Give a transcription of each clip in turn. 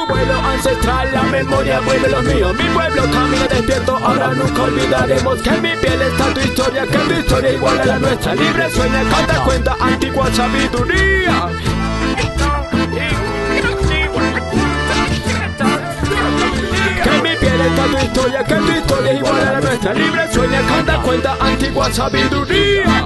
su vuelo ancestral, la memoria vuelve los míos. Mi pueblo camina despierto, ahora nunca olvidaremos que en mi piel está tu historia, que tu historia igual a la nuestra. Libre sueña, canta, cuenta antigua sabiduría. Que en mi piel está tu historia, que tu historia igual a la nuestra. Libre sueña, canta, cuenta antigua sabiduría.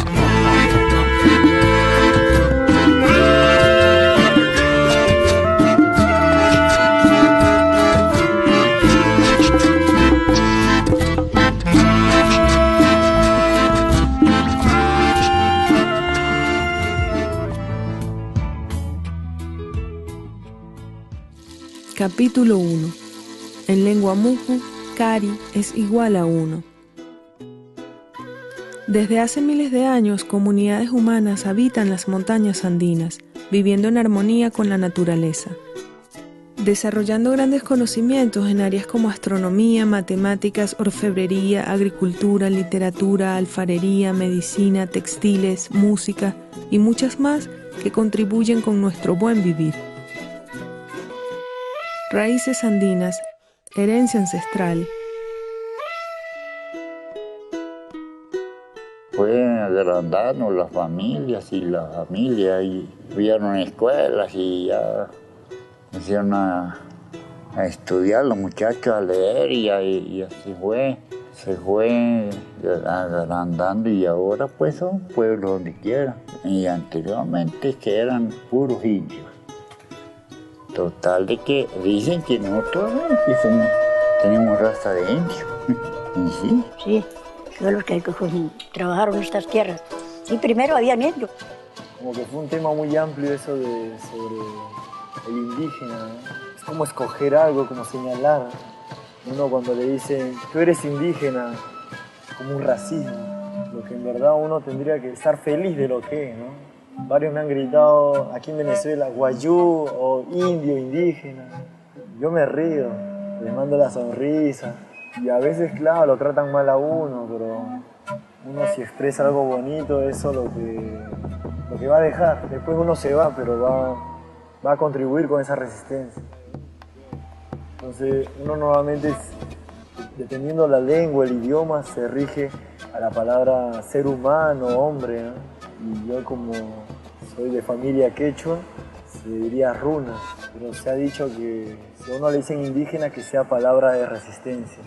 Capítulo 1. En lengua muku, Kari es igual a 1. Desde hace miles de años, comunidades humanas habitan las montañas andinas, viviendo en armonía con la naturaleza, desarrollando grandes conocimientos en áreas como astronomía, matemáticas, orfebrería, agricultura, literatura, alfarería, medicina, textiles, música y muchas más que contribuyen con nuestro buen vivir. Raíces andinas, herencia ancestral. Fue agrandando las familias y hubieron escuelas y ya hicieron a estudiar los muchachos, a leer y así se fue agrandando y ahora pues son pueblos donde quiera. Y anteriormente que eran puros indios. Total de que dicen que nosotros tenemos raza de indios. ¿Y sí? Sí, son los que trabajaron estas tierras. Sí, primero habían indios. Como que fue un tema muy amplio eso sobre el indígena, ¿no? Es como escoger algo, como señalar. Uno cuando le dicen, tú eres indígena, como un racismo. Lo que en verdad uno tendría que estar feliz de lo que es, ¿no? Varios me han gritado aquí en Venezuela, guayú o indio, indígena. Yo me río, les mando la sonrisa. Y a veces, claro, lo tratan mal a uno, pero uno si expresa algo bonito, eso es lo que va a dejar. Después uno se va, pero va a contribuir con esa resistencia. Entonces, uno normalmente, dependiendo la lengua, el idioma, se rige a la palabra ser humano, hombre, ¿no? Y yo como soy de familia quechua, se diría runa, pero se ha dicho que si a uno le dicen indígena, que sea palabra de resistencia,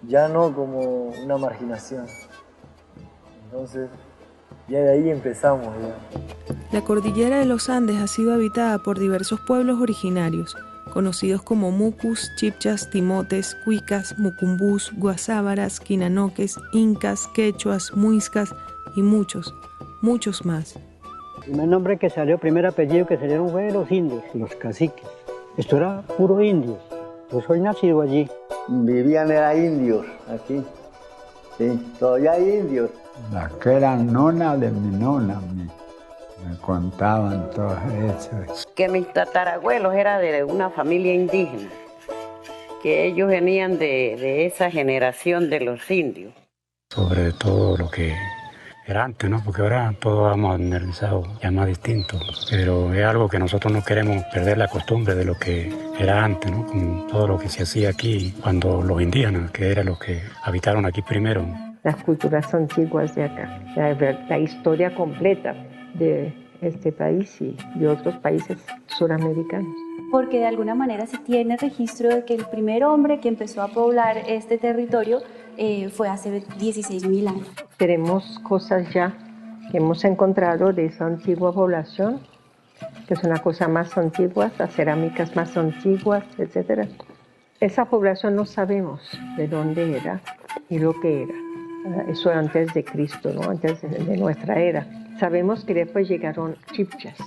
ya no como una marginación. Entonces, ya de ahí empezamos. Ya. La cordillera de los Andes ha sido habitada por diversos pueblos originarios, conocidos como mucus, chipchas, timotes, cuicas, mucumbús, guasábaras, quinanoques, incas, quechuas, muiscas y muchos más. El primer nombre que salió, primer apellido que salieron fue los indios, los caciques. Esto era puro indios. Yo soy nacido allí. Vivían indios aquí. Sí, todavía hay indios. Las que eran nonas de mi nona me contaban todo eso. Que mis tatarabuelos eran de una familia indígena, que ellos venían de esa generación de los indios. Sobre todo lo que era antes, ¿no? Porque ahora todo ha modernizado, ya más distinto. Pero es algo que nosotros no queremos perder la costumbre de lo que era antes, ¿no? Con todo lo que se hacía aquí, cuando los indígenas, que eran los que habitaron aquí primero. Las culturas antiguas de acá, la historia completa de este país y de otros países suramericanos. Porque de alguna manera se tiene registro de que el primer hombre que empezó a poblar este territorio fue hace 16.000 años. Tenemos cosas ya que hemos encontrado de esa antigua población, que es una cosa más antigua, las cerámicas más antiguas, etc. Esa población no sabemos de dónde era y lo que era. Eso antes de Cristo, ¿no? Antes de nuestra era. Sabemos que después llegaron chipchas.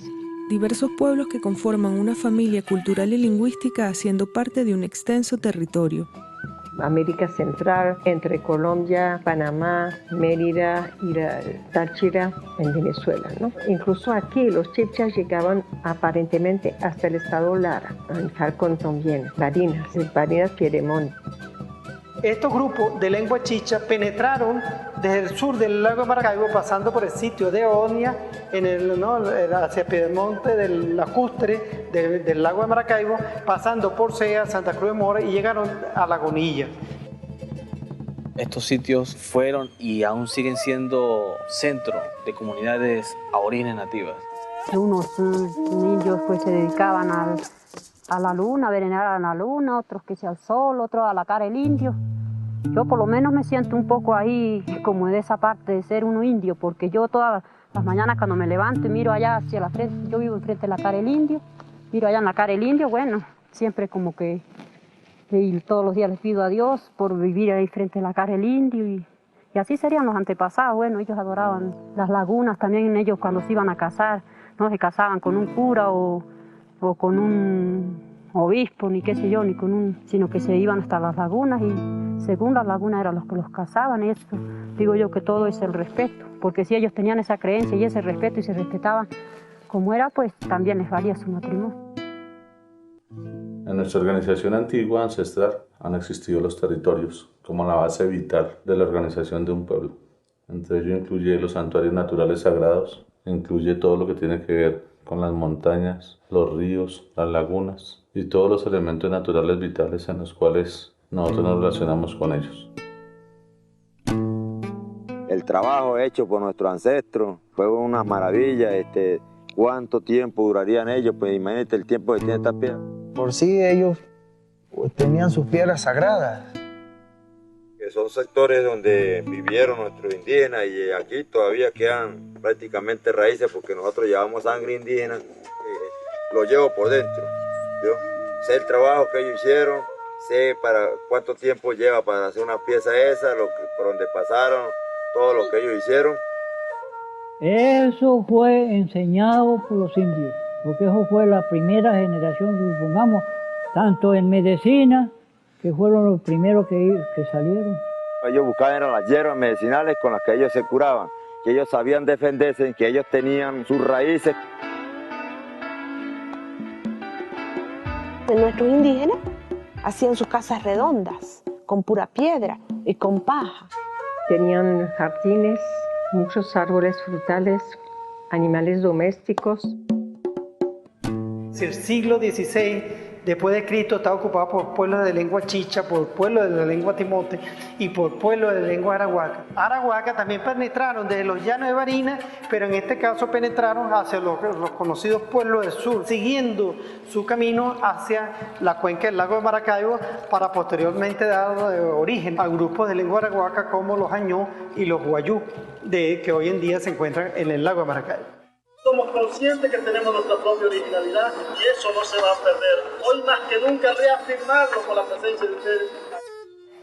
Diversos pueblos que conforman una familia cultural y lingüística haciendo parte de un extenso territorio. América Central, entre Colombia, Panamá, Mérida y Táchira en Venezuela, ¿no? Incluso aquí los chipchas llegaban aparentemente hasta el estado Lara, en Falcón también, Barinas Piedemonte. Estos grupos de lengua chicha penetraron desde el sur del lago de Maracaibo, pasando por el sitio de Onia, hacia Piedemonte del lacustre del lago de Maracaibo, pasando por Sea, Santa Cruz de Mora y llegaron a Lagunilla. Estos sitios fueron y aún siguen siendo centro de comunidades aborígenes nativas. Unos indios pues se dedicaban a la luna, a venerar a la luna, otros que sea al sol, otros a la cara del indio. Yo por lo menos me siento un poco ahí como de esa parte de ser uno indio, porque yo todas las mañanas cuando me levanto y miro allá hacia la frente, yo vivo enfrente de la cara del indio, miro allá en la cara del indio, bueno, siempre como que y todos los días les pido a Dios por vivir ahí frente a la cara del indio y así serían los antepasados. Bueno, ellos adoraban las lagunas, también ellos cuando se iban a casar, no se casaban con un cura o con un obispo, ni qué sé yo, sino que se iban hasta las lagunas y según las lagunas eran los que los casaban. Y eso digo yo que todo es el respeto, porque si ellos tenían esa creencia y ese respeto y se respetaban como era, pues también les valía su matrimonio. En nuestra organización antigua, ancestral, han existido los territorios como la base vital de la organización de un pueblo. Entre ellos incluye los santuarios naturales sagrados, incluye todo lo que tiene que ver con las montañas, los ríos, las lagunas y todos los elementos naturales vitales en los cuales nosotros nos relacionamos con ellos. El trabajo hecho por nuestros ancestros fue una maravilla. ¿Cuánto tiempo durarían ellos? Pues imagínate el tiempo que tiene esta piedra. Por sí ellos tenían sus piedras sagradas. Que son sectores donde vivieron nuestros indígenas y aquí todavía quedan prácticamente raíces porque nosotros llevamos sangre indígena, lo llevo por dentro. Yo sé el trabajo que ellos hicieron, sé para cuánto tiempo lleva para hacer una pieza esa, por donde pasaron, todo lo que ellos hicieron. Eso fue enseñado por los indios, porque eso fue la primera generación, supongamos, tanto en medicina, que fueron los primeros que salieron. Ellos buscaban eran las hierbas medicinales con las que ellos se curaban, que ellos sabían defenderse, que ellos tenían sus raíces. Nuestros indígenas hacían sus casas redondas, con pura piedra y con paja. Tenían jardines, muchos árboles frutales, animales domésticos. El siglo XVI, después de Cristo, está ocupado por pueblos de lengua chicha, por pueblos de la lengua timote y por pueblos de lengua arahuaca. Arahuaca también penetraron desde los llanos de Barinas, pero en este caso penetraron hacia los conocidos pueblos del sur, siguiendo su camino hacia la cuenca del lago de Maracaibo para posteriormente dar origen a grupos de lengua arahuaca como los añó y los guayú, que hoy en día se encuentran en el lago de Maracaibo. Somos conscientes que tenemos nuestra propia originalidad y eso no se va a perder. Hoy más que nunca reafirmarlo con la presencia de ustedes.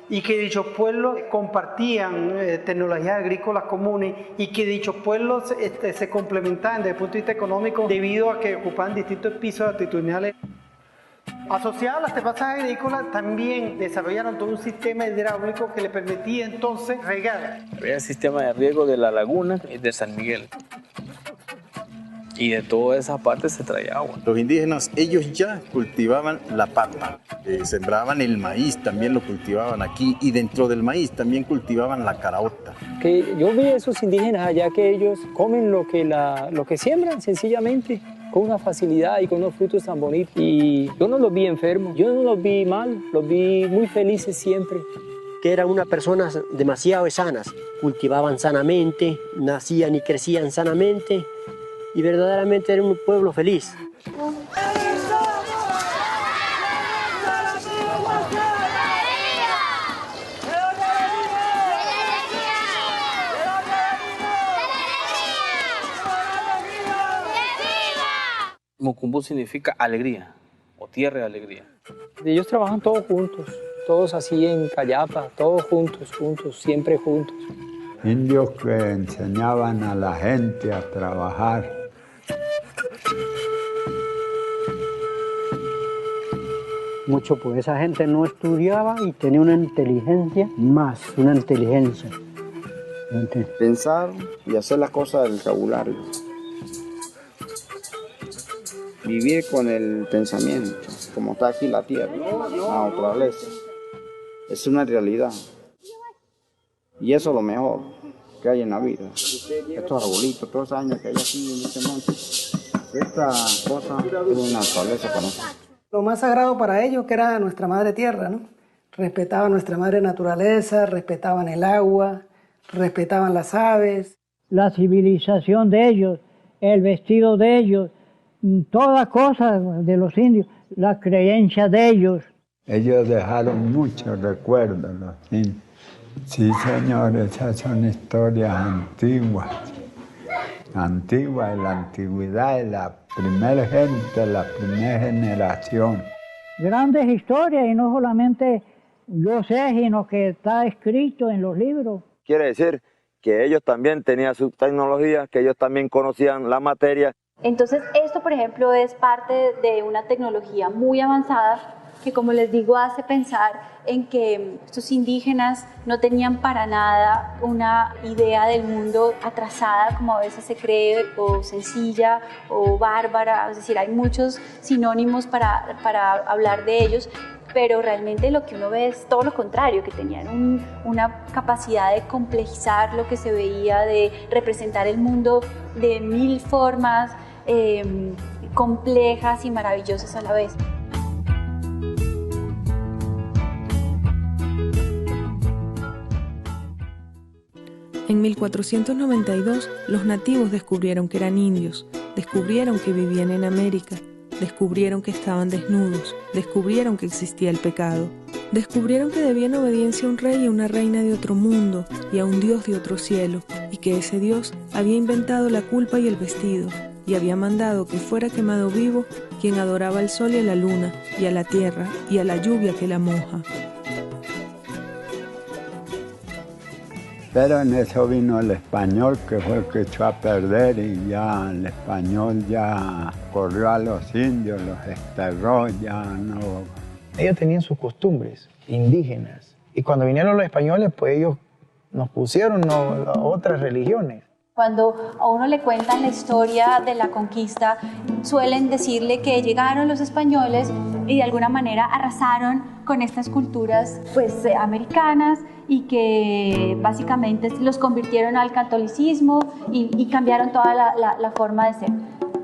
Y que dichos pueblos compartían tecnologías agrícolas comunes y que dichos pueblos se complementaban desde el punto de vista económico debido a que ocupaban distintos pisos altitudinales. Asociados a las terrazas agrícolas también desarrollaron todo un sistema hidráulico que le permitía entonces regar. Había el sistema de riego de la laguna y de San Miguel. Y de toda esa parte se traía agua. Los indígenas, ellos ya cultivaban la papa, sembraban el maíz, también lo cultivaban aquí, y dentro del maíz también cultivaban la caraota. Que yo vi a esos indígenas allá que ellos comen lo que siembran sencillamente, con una facilidad y con unos frutos tan bonitos. Y yo no los vi enfermos, yo no los vi mal, los vi muy felices siempre. Que eran unas personas demasiado sanas, cultivaban sanamente, nacían y crecían sanamente, y verdaderamente era un pueblo feliz. Mucumbo significa alegría o tierra de alegría. Ellos trabajan todos juntos, todos así en Cayapa, todos juntos, siempre juntos. Indios que enseñaban a la gente a trabajar. Mucho, pues esa gente no estudiaba y tenía una inteligencia más, una inteligencia. Pensar y hacer las cosas del vocabulario. Vivir con el pensamiento, como está aquí la tierra, la naturaleza. Es una realidad. Y eso es lo mejor. que hay en la vida. Estos arbolitos, todos los años que hay aquí en este monte, esta cosa es una naturaleza para nosotros. Lo más sagrado para ellos que era nuestra madre tierra, ¿no? Respetaban nuestra madre naturaleza, respetaban el agua, respetaban las aves. La civilización de ellos, el vestido de ellos, toda cosa de los indios, la creencia de ellos. Ellos dejaron muchos recuerdos, los indios. Sí, señor, esas son historias antiguas. Antiguas, la antigüedad de la primera gente, la primera generación. Grandes historias, y no solamente yo sé, sino que está escrito en los libros. Quiere decir que ellos también tenían su tecnología, que ellos también conocían la materia. Entonces, esto, por ejemplo, es parte de una tecnología muy avanzada que, como les digo, hace pensar en que estos indígenas no tenían para nada una idea del mundo atrasada, como a veces se cree, o sencilla, o bárbara. Es decir, hay muchos sinónimos para hablar de ellos, pero realmente lo que uno ve es todo lo contrario, que tenían una capacidad de complejizar lo que se veía, de representar el mundo de mil formas complejas y maravillosas a la vez. En 1492, los nativos descubrieron que eran indios, descubrieron que vivían en América, descubrieron que estaban desnudos, descubrieron que existía el pecado, descubrieron que debían obediencia a un rey y a una reina de otro mundo y a un dios de otro cielo, y que ese dios había inventado la culpa y el vestido, y había mandado que fuera quemado vivo quien adoraba al sol y a la luna, y a la tierra, y a la lluvia que la moja. Pero en eso vino el español, que fue el que echó a perder, y ya el español ya corrió a los indios, los desterró, ya no. Ellos tenían sus costumbres indígenas, y cuando vinieron los españoles, pues ellos nos pusieron otras religiones. Cuando a uno le cuentan la historia de la conquista, suelen decirle que llegaron los españoles y de alguna manera arrasaron con estas culturas americanas, y que básicamente los convirtieron al catolicismo y cambiaron toda la forma de ser.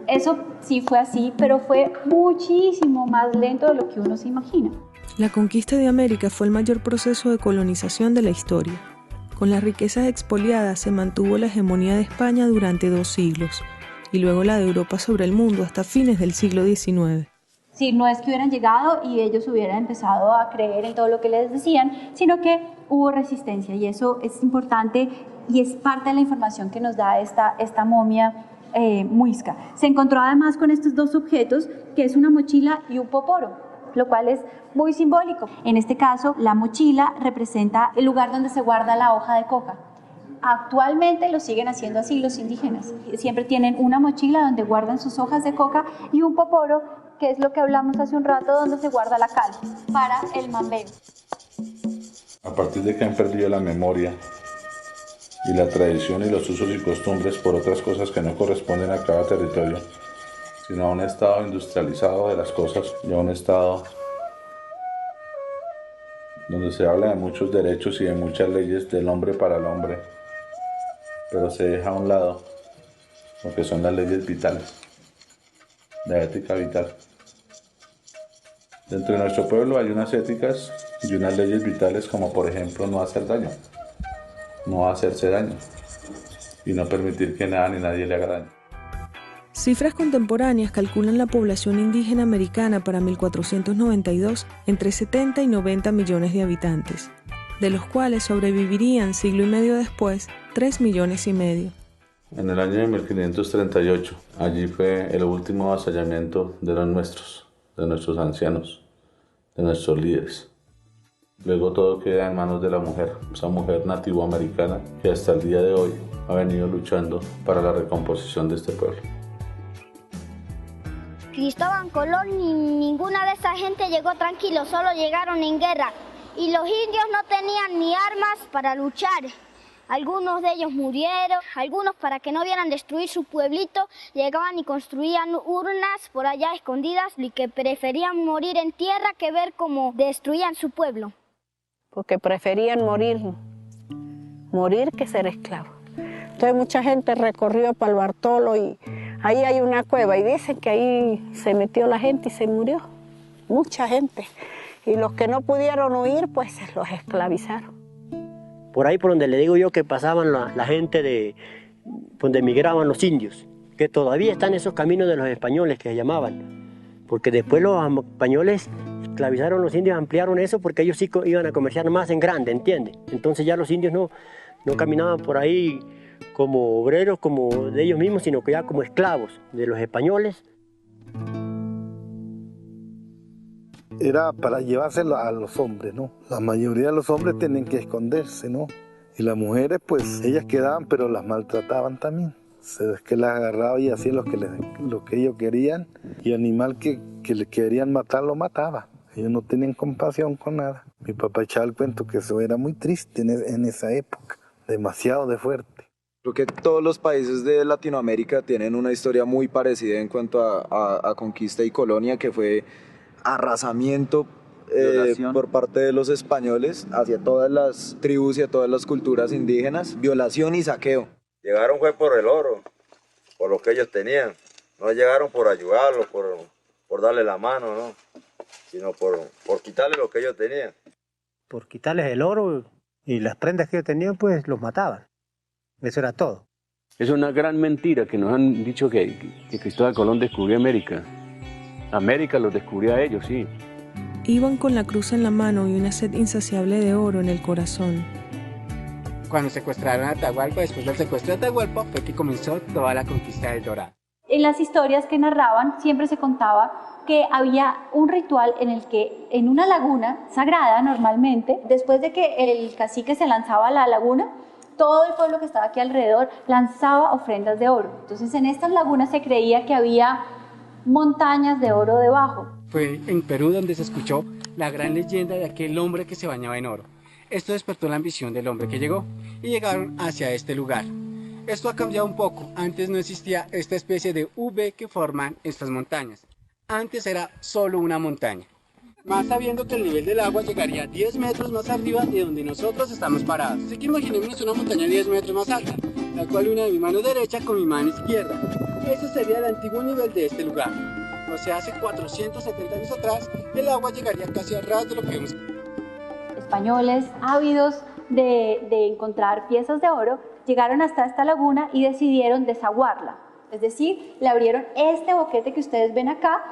Eso sí fue así, pero fue muchísimo más lento de lo que uno se imagina. La conquista de América fue el mayor proceso de colonización de la historia. Con las riquezas expoliadas se mantuvo la hegemonía de España durante 2 siglos, y luego la de Europa sobre el mundo hasta fines del siglo XIX. Sí, no es que hubieran llegado y ellos hubieran empezado a creer en todo lo que les decían, sino que hubo resistencia, y eso es importante y es parte de la información que nos da esta momia muisca. Se encontró además con estos 2 objetos, que es una mochila y un poporo, lo cual es muy simbólico. En este caso, la mochila representa el lugar donde se guarda la hoja de coca. Actualmente lo siguen haciendo así los indígenas. Siempre tienen una mochila donde guardan sus hojas de coca, y un poporo, que es lo que hablamos hace un rato, donde se guarda la cal para el mambeo. A partir de que han perdido la memoria y la tradición y los usos y costumbres por otras cosas que no corresponden a cada territorio, sino a un estado industrializado de las cosas y a un estado donde se habla de muchos derechos y de muchas leyes del hombre para el hombre, pero se deja a un lado lo que son las leyes vitales, la ética vital. Dentro de nuestro pueblo hay unas éticas y unas leyes vitales, como por ejemplo no hacer daño, no hacerse daño y no permitir que nada ni nadie le haga daño. Cifras contemporáneas calculan la población indígena americana para 1492 entre 70 y 90 millones de habitantes, de los cuales sobrevivirían siglo y medio después 3,5 millones. En el año de 1538, allí fue el último avasallamiento de los nuestros, de nuestros ancianos, de nuestros líderes. Luego todo queda en manos de la mujer, esa mujer nativoamericana que hasta el día de hoy ha venido luchando para la recomposición de este pueblo. Cristóbal Colón ni ninguna de esa gente llegó tranquilo, solo llegaron en guerra. Y los indios no tenían ni armas para luchar. Algunos de ellos murieron, algunos para que no vieran destruir su pueblito, llegaban y construían urnas por allá escondidas y que preferían morir en tierra que ver cómo destruían su pueblo. Porque preferían morir que ser esclavos. Entonces mucha gente recorrió para el Bartolo y ahí hay una cueva y dicen que ahí se metió la gente y se murió. Mucha gente. Y los que no pudieron huir, pues los esclavizaron. Por ahí por donde le digo yo que pasaban la gente de donde emigraban los indios, que todavía están esos caminos de los españoles que se llamaban, porque después los españoles esclavizaron a los indios, ampliaron eso porque ellos sí iban a comerciar más en grande, ¿entiendes? Entonces ya los indios no caminaban por ahí como obreros, como de ellos mismos, sino que ya como esclavos de los españoles. Era para llevárselo a los hombres, ¿no? La mayoría de los hombres tienen que esconderse, ¿no? Y las mujeres, pues, ellas quedaban, pero las maltrataban también. Es que las agarraban y hacían lo que ellos querían. Y el animal que le querían matar, lo mataba. Ellos no tenían compasión con nada. Mi papá echaba el cuento que eso era muy triste en esa época. Demasiado de fuerte. Creo que todos los países de Latinoamérica tienen una historia muy parecida en cuanto a conquista y colonia, que fue arrasamiento por parte de los españoles hacia todas las tribus y a todas las culturas indígenas, violación y saqueo. Llegaron fue por el oro, por lo que ellos tenían. No llegaron por ayudarlos, por darle la mano, ¿no? Sino por quitarle lo que ellos tenían. Por quitarles el oro y las prendas que ellos tenían, pues los mataban. Eso era todo. Es una gran mentira que nos han dicho que Cristóbal Colón descubrió América. América los descubrió a ellos, sí. Iban con la cruz en la mano y una sed insaciable de oro en el corazón. Cuando secuestraron a Atahualpa, después del secuestro de Atahualpa, fue que comenzó toda la conquista del Dorado. En las historias que narraban siempre se contaba que había un ritual en el que en una laguna sagrada normalmente, después de que el cacique se lanzaba a la laguna, todo el pueblo que estaba aquí alrededor lanzaba ofrendas de oro. Entonces en estas lagunas se creía que había montañas de oro debajo. Fue en Perú donde se escuchó la gran leyenda de aquel hombre que se bañaba en oro. Esto despertó la ambición del hombre que llegó y llegaron hacia este lugar. Esto ha cambiado un poco. Antes no existía esta especie de V que forman estas montañas. Antes era solo una montaña. Más sabiendo que el nivel del agua llegaría 10 metros más arriba de donde nosotros estamos parados. Así que imaginémonos una montaña 10 metros más alta, la cual une mi mano derecha con mi mano izquierda. Eso sería el antiguo nivel de este lugar. O sea, hace 470 años atrás, el agua llegaría casi al ras de lo que vemos. Españoles ávidos de encontrar piezas de oro llegaron hasta esta laguna y decidieron desaguarla. Es decir, le abrieron este boquete que ustedes ven acá,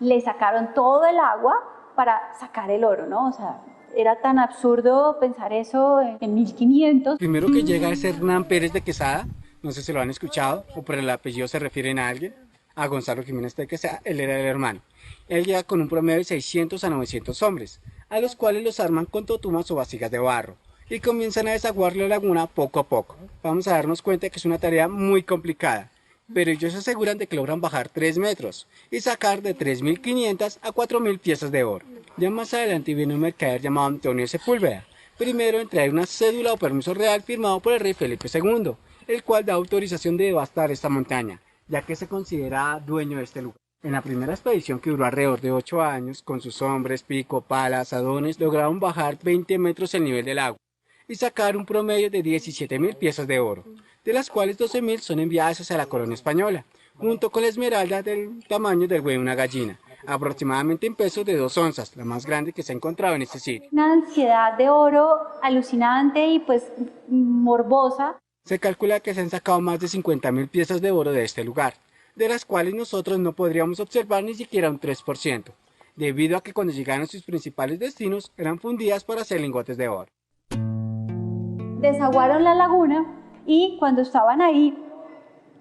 le sacaron todo el agua para sacar el oro, ¿no? O sea, era tan absurdo pensar eso en 1500. Primero que llega es Hernán Pérez de Quesada, no sé si lo han escuchado, o por el apellido se refieren a alguien, a Gonzalo Jiménez de Quesada, él era el hermano. Él llega con un promedio de 600 a 900 hombres, a los cuales los arman con totumas o vasijas de barro, y comienzan a desaguar la laguna poco a poco. Vamos a darnos cuenta que es una tarea muy complicada, pero ellos se aseguran de que logran bajar 3 metros y sacar de 3.500 a 4.000 piezas de oro. Ya más adelante viene un mercader llamado Antonio Sepúlveda, primero en traer una cédula o permiso real firmado por el rey Felipe II, el cual da autorización de devastar esta montaña, ya que se considera dueño de este lugar. En la primera expedición, que duró alrededor de 8 años, con sus hombres, pico, pala, asadones, lograron bajar 20 metros el nivel del agua y sacar un promedio de 17.000 piezas de oro, de las cuales 12.000 son enviadas hacia la colonia española, junto con la esmeralda del tamaño del huevo de una gallina, aproximadamente en pesos de 2 onzas, la más grande que se ha encontrado en este sitio. Una ansiedad de oro alucinante y pues morbosa. Se calcula que se han sacado más de 50.000 piezas de oro de este lugar, de las cuales nosotros no podríamos observar ni siquiera un 3%, debido a que cuando llegaron a sus principales destinos eran fundidas para hacer lingotes de oro. Desaguaron la laguna y cuando estaban ahí,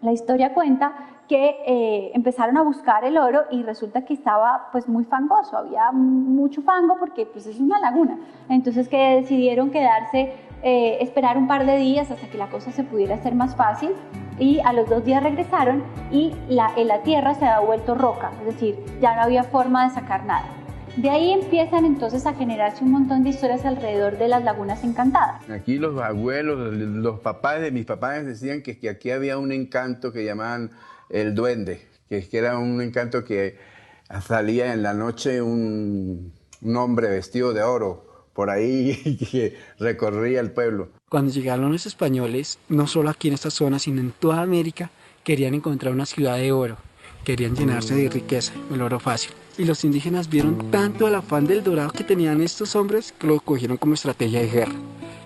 la historia cuenta que empezaron a buscar el oro y resulta que estaba pues muy fangoso, había mucho fango porque pues es una laguna, entonces que decidieron quedarse, esperar un par de días hasta que la cosa se pudiera hacer más fácil y a los 2 días regresaron y la tierra se había vuelto roca, es decir, ya no había forma de sacar nada. De ahí empiezan entonces a generarse un montón de historias alrededor de las lagunas encantadas. Aquí los abuelos, los papás de mis papás decían que aquí había un encanto que llamaban el duende, que era un encanto que salía en la noche un hombre vestido de oro por ahí que recorría el pueblo. Cuando llegaron los españoles, no solo aquí en esta zona, sino en toda América, querían encontrar una ciudad de oro, querían llenarse de riqueza, el oro fácil. Y los indígenas vieron tanto el afán del dorado que tenían estos hombres que lo cogieron como estrategia de guerra.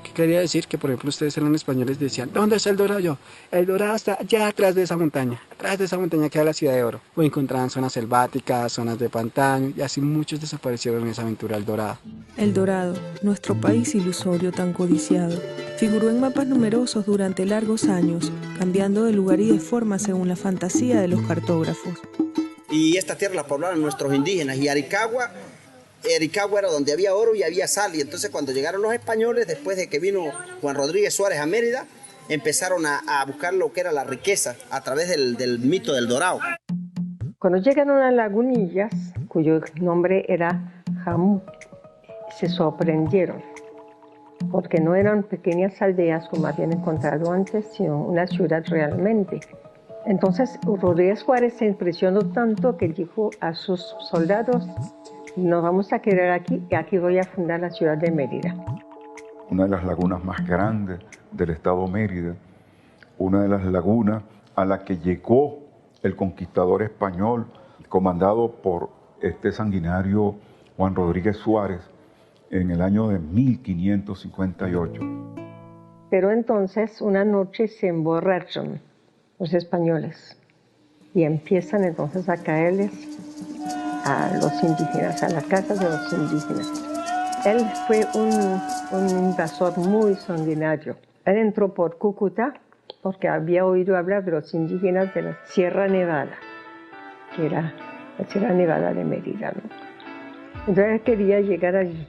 ¿Qué quería decir? Que por ejemplo ustedes eran españoles y decían, ¿dónde está el dorado? Yo, el dorado está allá atrás de esa montaña queda la ciudad de oro. O encontraban zonas selváticas, zonas de pantano, y así muchos desaparecieron en esa aventura del dorado. El dorado, nuestro país ilusorio tan codiciado, figuró en mapas numerosos durante largos años, cambiando de lugar y de forma según la fantasía de los cartógrafos. Y esta tierra la poblaron nuestros indígenas, y Aricagua era donde había oro y había sal, y entonces cuando llegaron los españoles, después de que vino Juan Rodríguez Suárez a Mérida, empezaron a buscar lo que era la riqueza a través del mito del dorado. Cuando llegaron a Lagunillas, cuyo nombre era Jamú, se sorprendieron, porque no eran pequeñas aldeas como habían encontrado antes, sino una ciudad realmente. Entonces Rodríguez Suárez se impresionó tanto que dijo a sus soldados, nos vamos a quedar aquí y aquí voy a fundar la ciudad de Mérida. Una de las lagunas más grandes del estado Mérida, una de las lagunas a la que llegó el conquistador español, comandado por este sanguinario Juan Rodríguez Suárez, en el año de 1558. Pero entonces una noche se emborrachan los españoles y empiezan entonces a caerles a los indígenas, a la casa de los indígenas. Él fue un invasor muy sanguinario. Él entró por Cúcuta porque había oído hablar de los indígenas de la Sierra Nevada, que era la Sierra Nevada de Mérida, ¿no? Entonces él quería llegar allí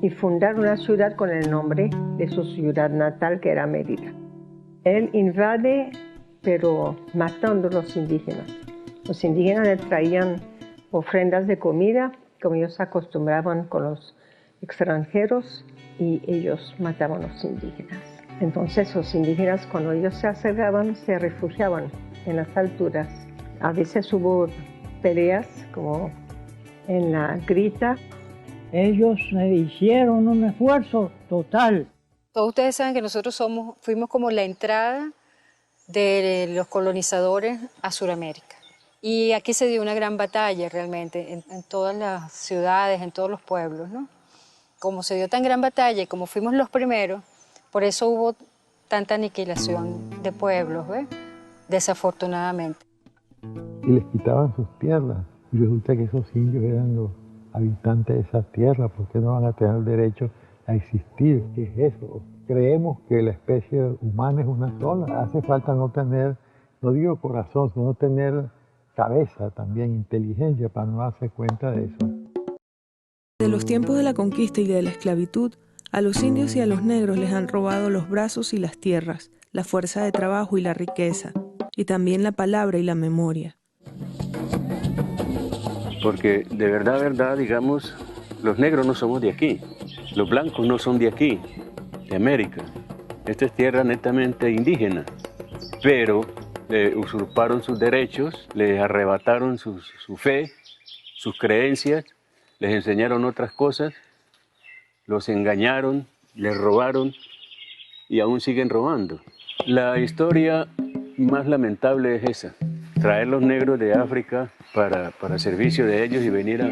y fundar una ciudad con el nombre de su ciudad natal, que era Mérida. Él invade, pero matando a los indígenas. Los indígenas le traían ofrendas de comida, como ellos acostumbraban con los extranjeros, y ellos mataban a los indígenas. Entonces los indígenas, cuando ellos se acercaban, se refugiaban en las alturas. A veces hubo peleas, como en la Grita. Ellos hicieron un esfuerzo total. Todos ustedes saben que nosotros fuimos como la entrada de los colonizadores a Sudamérica. Y aquí se dio una gran batalla realmente en todas las ciudades, en todos los pueblos, ¿no? Como se dio tan gran batalla y como fuimos los primeros, por eso hubo tanta aniquilación de pueblos, ¿ves? Desafortunadamente. Y les quitaban sus tierras. Y resulta que esos indios eran los habitantes de esas tierras. ¿Por qué no van a tener derecho a existir? ¿Qué es eso? Creemos que la especie humana es una sola. Hace falta no tener, no digo corazón, sino tener cabeza, también inteligencia, para no darse cuenta de eso. De los tiempos de la conquista y de la esclavitud, a los indios y a los negros les han robado los brazos y las tierras, la fuerza de trabajo y la riqueza, y también la palabra y la memoria. Porque de verdad, digamos, los negros no somos de aquí, los blancos no son de aquí, de América. Esta es tierra netamente indígena, pero usurparon sus derechos, les arrebataron su fe, sus creencias, les enseñaron otras cosas, los engañaron, les robaron y aún siguen robando. La historia más lamentable es esa, traer los negros de África para servicio de ellos y venir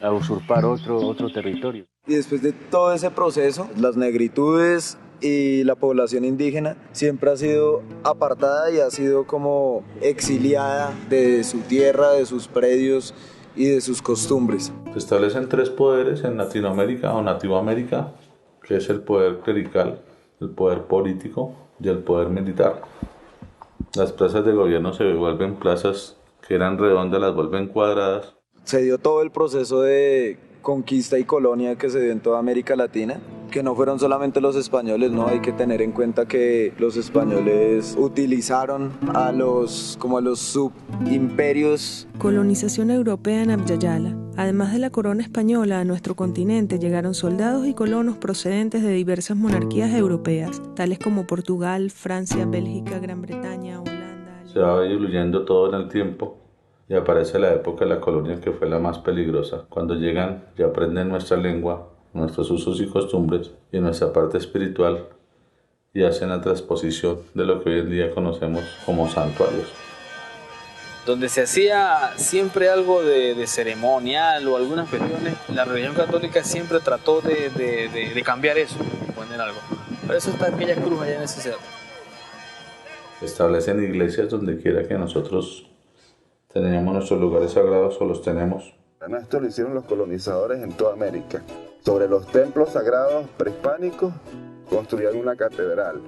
a usurpar otro territorio. Y después de todo ese proceso, las negritudes y la población indígena siempre ha sido apartada y ha sido como exiliada de su tierra, de sus predios y de sus costumbres. Se establecen tres poderes en Latinoamérica o Nativoamérica, que es el poder clerical, el poder político y el poder militar. Las plazas de gobierno se vuelven plazas que eran redondas, las vuelven cuadradas. Se dio todo el proceso de conquista y colonia que se dio en toda América Latina, que no fueron solamente los españoles, ¿no? Hay que tener en cuenta que los españoles utilizaron a los subimperios. Colonización europea en Abya-Yala. Además de la corona española, a nuestro continente llegaron soldados y colonos procedentes de diversas monarquías europeas, tales como Portugal, Francia, Bélgica, Gran Bretaña, Holanda. Se va diluyendo todo en el tiempo. Y aparece la época de la colonia, que fue la más peligrosa. Cuando llegan y aprenden nuestra lengua nuestros usos y costumbres y nuestra parte espiritual y hacen la transposición de lo que hoy en día conocemos como santuarios. Donde se hacía siempre algo de ceremonial o algunas cuestiones, la religión católica siempre trató de cambiar eso, poner algo. Por eso está aquella cruz allá en ese cerro. Establecen iglesias donde quiera que nosotros teníamos nuestros lugares sagrados o los tenemos. Esto lo hicieron los colonizadores en toda América. Sobre los templos sagrados prehispánicos construyeron una catedral.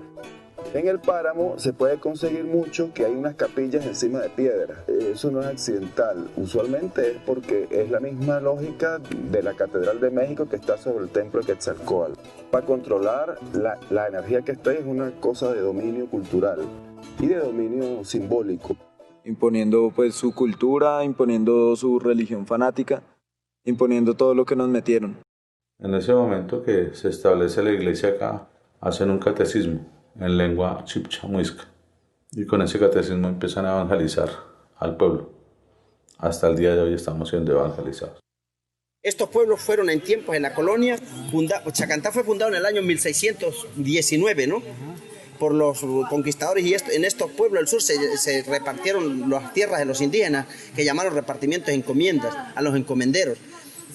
En el páramo se puede conseguir mucho que hay unas capillas encima de piedras. Eso no es accidental. Usualmente es porque es la misma lógica de la Catedral de México que está sobre el templo de Quetzalcóatl. Para controlar la energía que está ahí es una cosa de dominio cultural y de dominio simbólico. Imponiendo pues su cultura, imponiendo su religión fanática, imponiendo todo lo que nos metieron. En ese momento que se establece la iglesia acá, hacen un catecismo en lengua chibcha muisca y con ese catecismo empiezan a evangelizar al pueblo. Hasta el día de hoy estamos siendo evangelizados. Estos pueblos fueron en tiempos en la colonia, Chacantá fue fundado en el año 1619, ¿no? Por los conquistadores, y en estos pueblos del sur se repartieron las tierras de los indígenas, que llamaron repartimientos de encomiendas, a los encomenderos.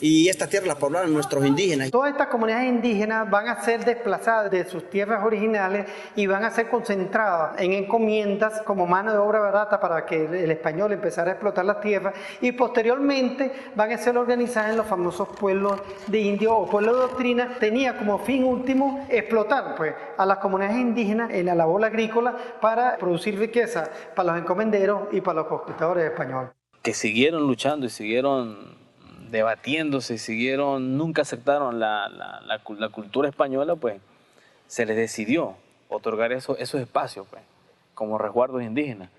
Y estas tierras las poblaron nuestros indígenas. Todas estas comunidades indígenas van a ser desplazadas de sus tierras originales y van a ser concentradas en encomiendas como mano de obra barata para que el español empezara a explotar las tierras, y posteriormente van a ser organizadas en los famosos pueblos de indios o pueblos de doctrina. Tenía como fin último explotar pues, a las comunidades indígenas en la labor agrícola para producir riqueza para los encomenderos y para los conquistadores españoles. Que siguieron luchando y siguieron debatiéndose, nunca aceptaron la cultura española, pues se les decidió otorgar esos espacios pues, como resguardos indígenas.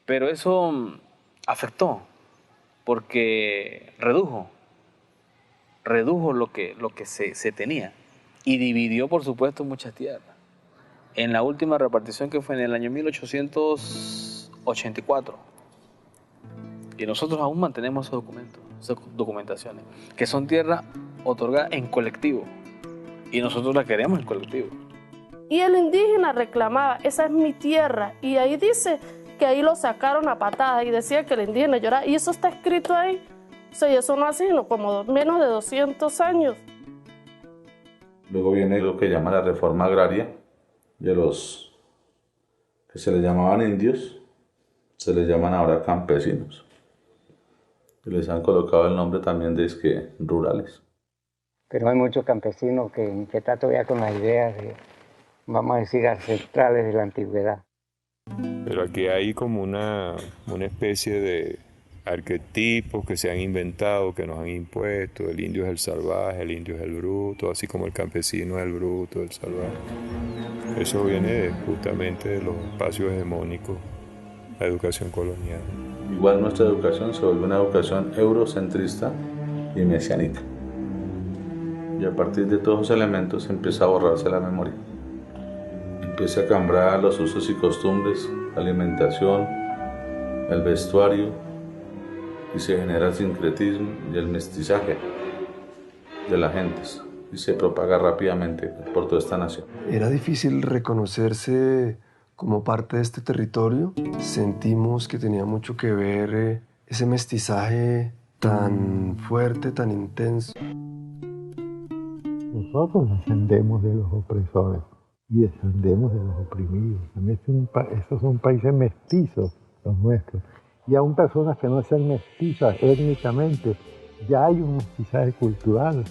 Pero eso afectó, porque redujo lo que se tenía y dividió, por supuesto, muchas tierras. En la última repartición, que fue en el año 1884, y nosotros aún mantenemos esos documentos, esas documentaciones, que son tierras otorgadas en colectivo, y nosotros las queremos en colectivo. Y el indígena reclamaba, esa es mi tierra, y ahí dice que ahí lo sacaron a patadas, y decía que el indígena lloraba, y eso está escrito ahí. O sea, y eso no hace sino como menos de 200 años. Luego viene lo que llama la reforma agraria, y a los que se les llamaban indios, se les llaman ahora campesinos. Y les han colocado el nombre también de rurales. Pero hay muchos campesinos que están todavía con las ideas de, vamos a decir, ancestrales de la antigüedad. Pero aquí hay como una especie de arquetipos que se han inventado, que nos han impuesto. El indio es el salvaje, el indio es el bruto, así como el campesino es el bruto, el salvaje. Eso viene justamente de los espacios hegemónicos, la educación colonial. Igual nuestra educación se vuelve una educación eurocentrista y mesiánica. Y a partir de todos esos elementos empieza a borrarse la memoria. Empieza a cambiar los usos y costumbres, la alimentación, el vestuario, y se genera el sincretismo y el mestizaje de las gentes, y se propaga rápidamente por toda esta nación. Era difícil reconocerse como parte de este territorio. Sentimos que tenía mucho que ver ese mestizaje tan fuerte, tan intenso. Nosotros descendemos de los opresores y descendemos de los oprimidos. También estos son países mestizos, los nuestros. Y aún personas que no sean mestizas étnicamente, ya hay un mestizaje cultural.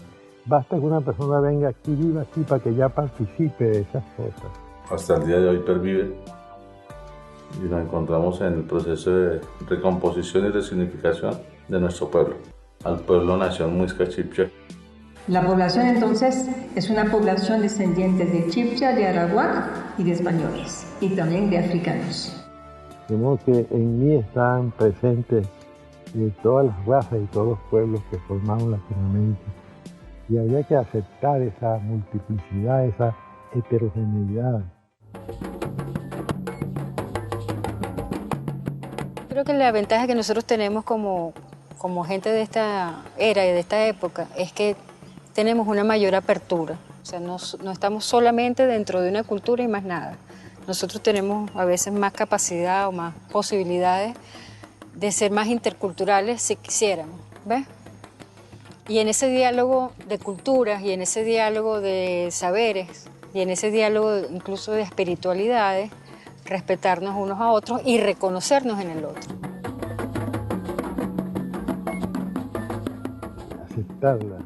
Basta que una persona venga aquí, viva aquí, para que ya participe de esas cosas. Hasta el día de hoy pervive y nos encontramos en el proceso de recomposición y resignificación de nuestro pueblo, al pueblo nación muisca chibcha. La población entonces es una población descendiente de chibcha, de arawak y de españoles, y también de africanos. De modo que en mí están presentes todas las razas y todos los pueblos que formaron Latinoamérica, y había que aceptar esa multiplicidad, esa heterogeneidad. Creo que la ventaja que nosotros tenemos como gente de esta era y de esta época es que tenemos una mayor apertura. O sea, no estamos solamente dentro de una cultura y más nada. Nosotros tenemos a veces más capacidad o más posibilidades de ser más interculturales si quisiéramos, ¿ves? Y en ese diálogo de culturas y en ese diálogo de saberes y en ese diálogo incluso de espiritualidades, respetarnos unos a otros y reconocernos en el otro. Aceptarla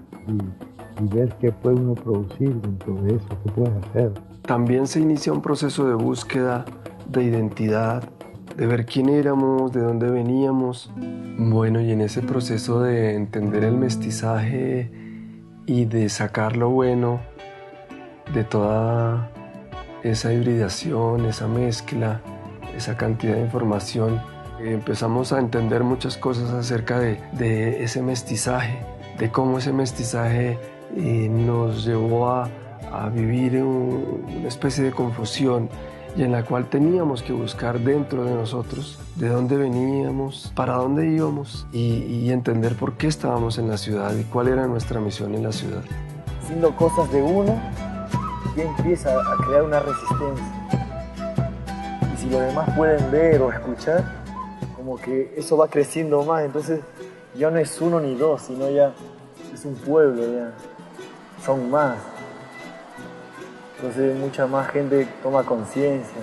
y ver qué puede uno producir dentro de eso, qué puede hacer. También se inicia un proceso de búsqueda de identidad, de ver quién éramos, de dónde veníamos. Bueno, y en ese proceso de entender el mestizaje y de sacar lo bueno de toda esa hibridación, esa mezcla, esa cantidad de información, empezamos a entender muchas cosas acerca de ese mestizaje, de cómo ese mestizaje nos llevó a vivir una especie de confusión y en la cual teníamos que buscar dentro de nosotros de dónde veníamos, para dónde íbamos y entender por qué estábamos en la ciudad y cuál era nuestra misión en la ciudad. Haciendo cosas de uno, ya empieza a crear una resistencia. Y si los demás pueden ver o escuchar, como que eso va creciendo más, entonces ya no es uno ni dos, sino ya es un pueblo, ya son más. Entonces mucha más gente toma conciencia.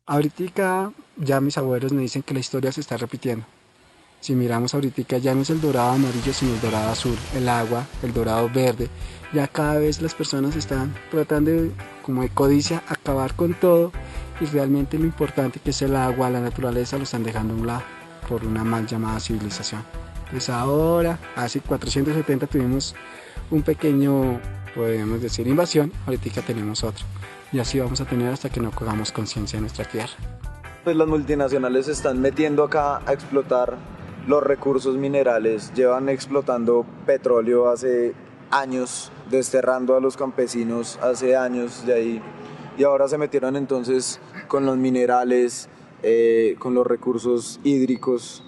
Ahorita ya mis abuelos me dicen que la historia se está repitiendo. Si miramos ahorita ya no es el dorado amarillo sino el dorado azul, el agua, el dorado verde. Ya cada vez las personas están tratando de, como de codicia, acabar con todo y realmente lo importante que es el agua, la naturaleza lo están dejando a un lado por una mal llamada civilización. Entonces ahora, hace 470 tuvimos un pequeño, podemos decir, invasión, ahorita tenemos otro. Y así vamos a tener hasta que no cobramos conciencia de nuestra tierra. Pues las multinacionales se están metiendo acá a explotar los recursos minerales, llevan explotando petróleo hace años, desterrando a los campesinos hace años de ahí, y ahora se metieron entonces con los minerales, con los recursos hídricos,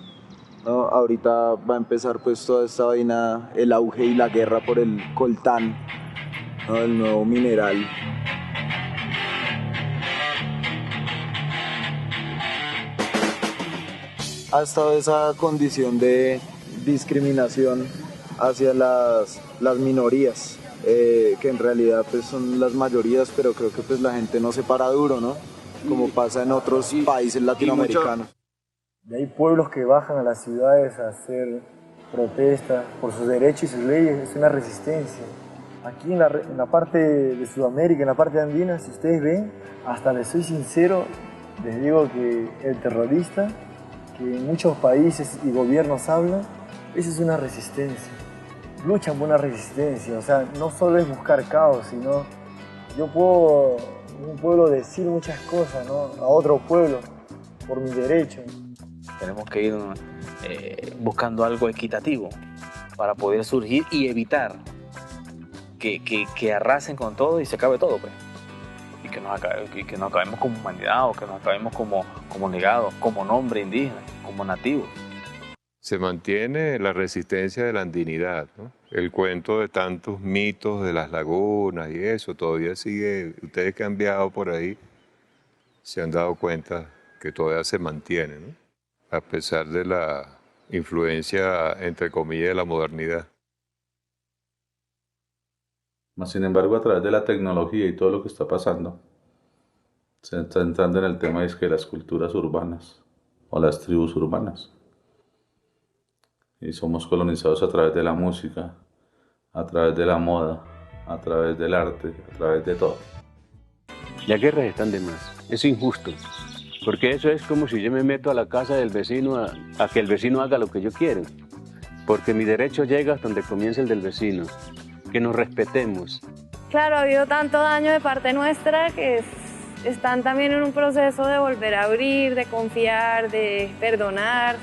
¿no? Ahorita va a empezar pues toda esta vaina, el auge y la guerra por el coltán, ¿no? El nuevo mineral. Ha estado esa condición de discriminación hacia las minorías, que en realidad pues son las mayorías, pero creo que pues la gente no se para duro, ¿no? Como pasa en otros países latinoamericanos. Y hay pueblos que bajan a las ciudades a hacer protestas por sus derechos y sus leyes, es una resistencia. Aquí en la parte de Sudamérica, en la parte andina, si ustedes ven, hasta les soy sincero, les digo que el terrorista, que en muchos países y gobiernos hablan, esa es una resistencia. Luchan por una resistencia, o sea, no solo es buscar caos, sino yo puedo en un pueblo decir muchas cosas, ¿no? A otro pueblo por mi derecho. Tenemos que ir buscando algo equitativo para poder surgir y evitar que arrasen con todo y se acabe todo, pues. Y que nos acabemos como humanidad o que nos acabemos como legados, como nombre indígena, como nativos. Se mantiene la resistencia de la andinidad, ¿no? El cuento de tantos mitos de las lagunas y eso todavía sigue. Ustedes que han viajado por ahí se han dado cuenta que todavía se mantiene, ¿no? A pesar de la influencia, entre comillas, de la modernidad. Sin embargo, a través de la tecnología y todo lo que está pasando, se está entrando en el tema de las culturas urbanas o las tribus urbanas. Y somos colonizados a través de la música, a través de la moda, a través del arte, a través de todo. Las guerras están de más, es injusto, porque eso es como si yo me meto a la casa del vecino a que el vecino haga lo que yo quiero, porque mi derecho llega hasta donde comienza el del vecino. Que nos respetemos. Claro, ha habido tanto daño de parte nuestra que están también en un proceso de volver a abrir, de confiar, de perdonar.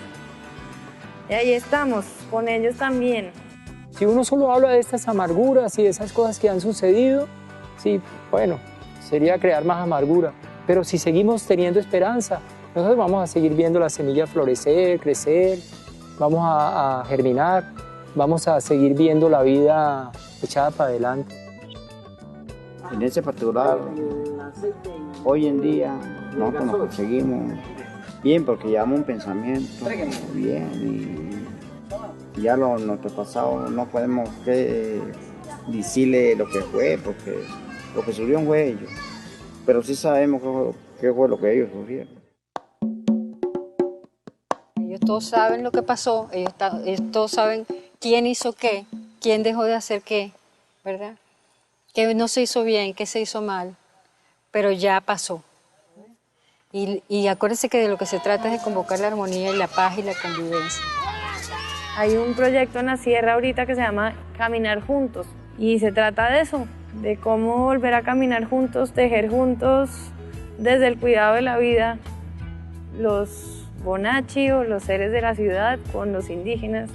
Y ahí estamos, con ellos también. Si uno solo habla de estas amarguras y de esas cosas que han sucedido, sí, bueno, sería crear más amargura. Pero si seguimos teniendo esperanza, nosotros vamos a seguir viendo la semilla florecer, crecer, vamos a germinar, vamos a seguir viendo la vida echada para adelante. En ese particular, hoy en día, nosotros nos conseguimos bien porque llevamos un pensamiento bien y ya nuestro pasado no podemos decirle lo que fue porque lo que sufrieron fue ellos, pero sí sabemos qué fue lo que ellos sufrieron. Ellos todos saben lo que pasó, ellos todos saben quién hizo qué, quién dejó de hacer qué, ¿verdad? Qué no se hizo bien, qué se hizo mal, pero ya pasó. Y acuérdense que de lo que se trata es de convocar la armonía y la paz y la convivencia. Hay un proyecto en la sierra ahorita que se llama Caminar Juntos y se trata de eso, de cómo volver a caminar juntos, tejer juntos desde el cuidado de la vida, los Bonachi o los seres de la ciudad con los indígenas.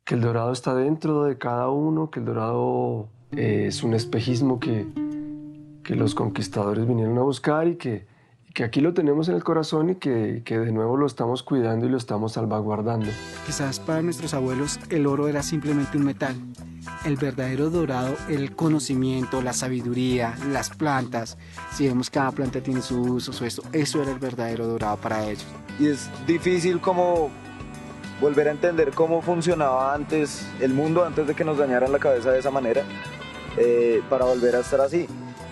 Que el dorado está dentro de cada uno, que el dorado es un espejismo que los conquistadores vinieron a buscar y que aquí lo tenemos en el corazón y que de nuevo lo estamos cuidando y lo estamos salvaguardando. Quizás para nuestros abuelos el oro era simplemente un metal. El verdadero dorado, el conocimiento, la sabiduría, las plantas. Si vemos que cada planta tiene su uso, eso era el verdadero dorado para ellos. Y es difícil como volver a entender cómo funcionaba antes el mundo, antes de que nos dañaran la cabeza de esa manera, para volver a estar así.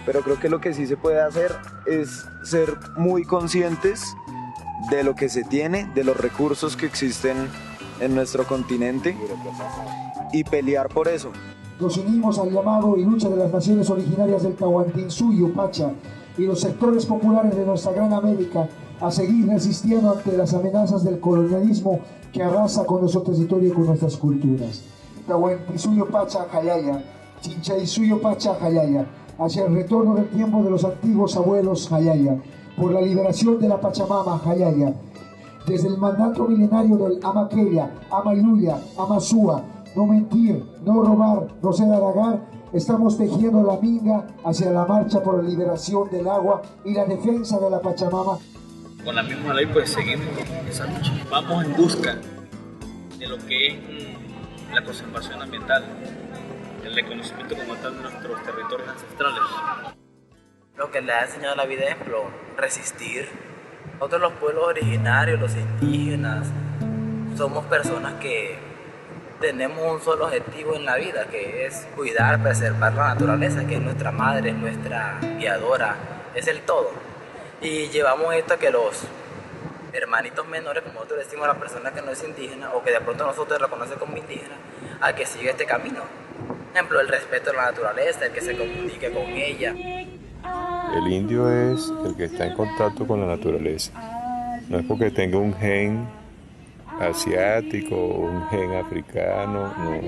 Pero creo que lo que sí se puede hacer es ser muy conscientes de lo que se tiene, de los recursos que existen en nuestro continente y pelear por eso. Nos unimos al llamado y lucha de las naciones originarias del Tahuantinsuyo, Pacha y los sectores populares de nuestra gran América a seguir resistiendo ante las amenazas del colonialismo que arrasa con nuestro territorio y con nuestras culturas. Tahuantinsuyo, Pacha, Jayaya, Chinchaisuyo, Pacha, Jayaya, hacia el retorno del tiempo de los antiguos abuelos Jayaya, por la liberación de la Pachamama Jayaya, desde el mandato milenario del Amaqueya, Amailuya, Amasúa, no mentir, no robar, no ser halagar, estamos tejiendo la minga hacia la marcha por la liberación del agua y la defensa de la Pachamama. Con la misma ley pues seguimos esa lucha. Vamos en busca de lo que es la conservación ambiental, el reconocimiento como tal de nuestros territorios ancestrales. Lo que le ha enseñado la vida es resistir. Nosotros los pueblos originarios, los indígenas, somos personas que tenemos un solo objetivo en la vida, que es cuidar, preservar la naturaleza, que es nuestra madre, es nuestra guiadora, es el todo. Y llevamos esto a que los hermanitos menores, como nosotros decimos a la persona que no es indígena, o que de pronto nosotros reconocen como indígena, a que siga este camino. Por ejemplo, el respeto a la naturaleza, el que se comunique con ella. El indio es el que está en contacto con la naturaleza. No es porque tenga un gen asiático o un gen africano, no.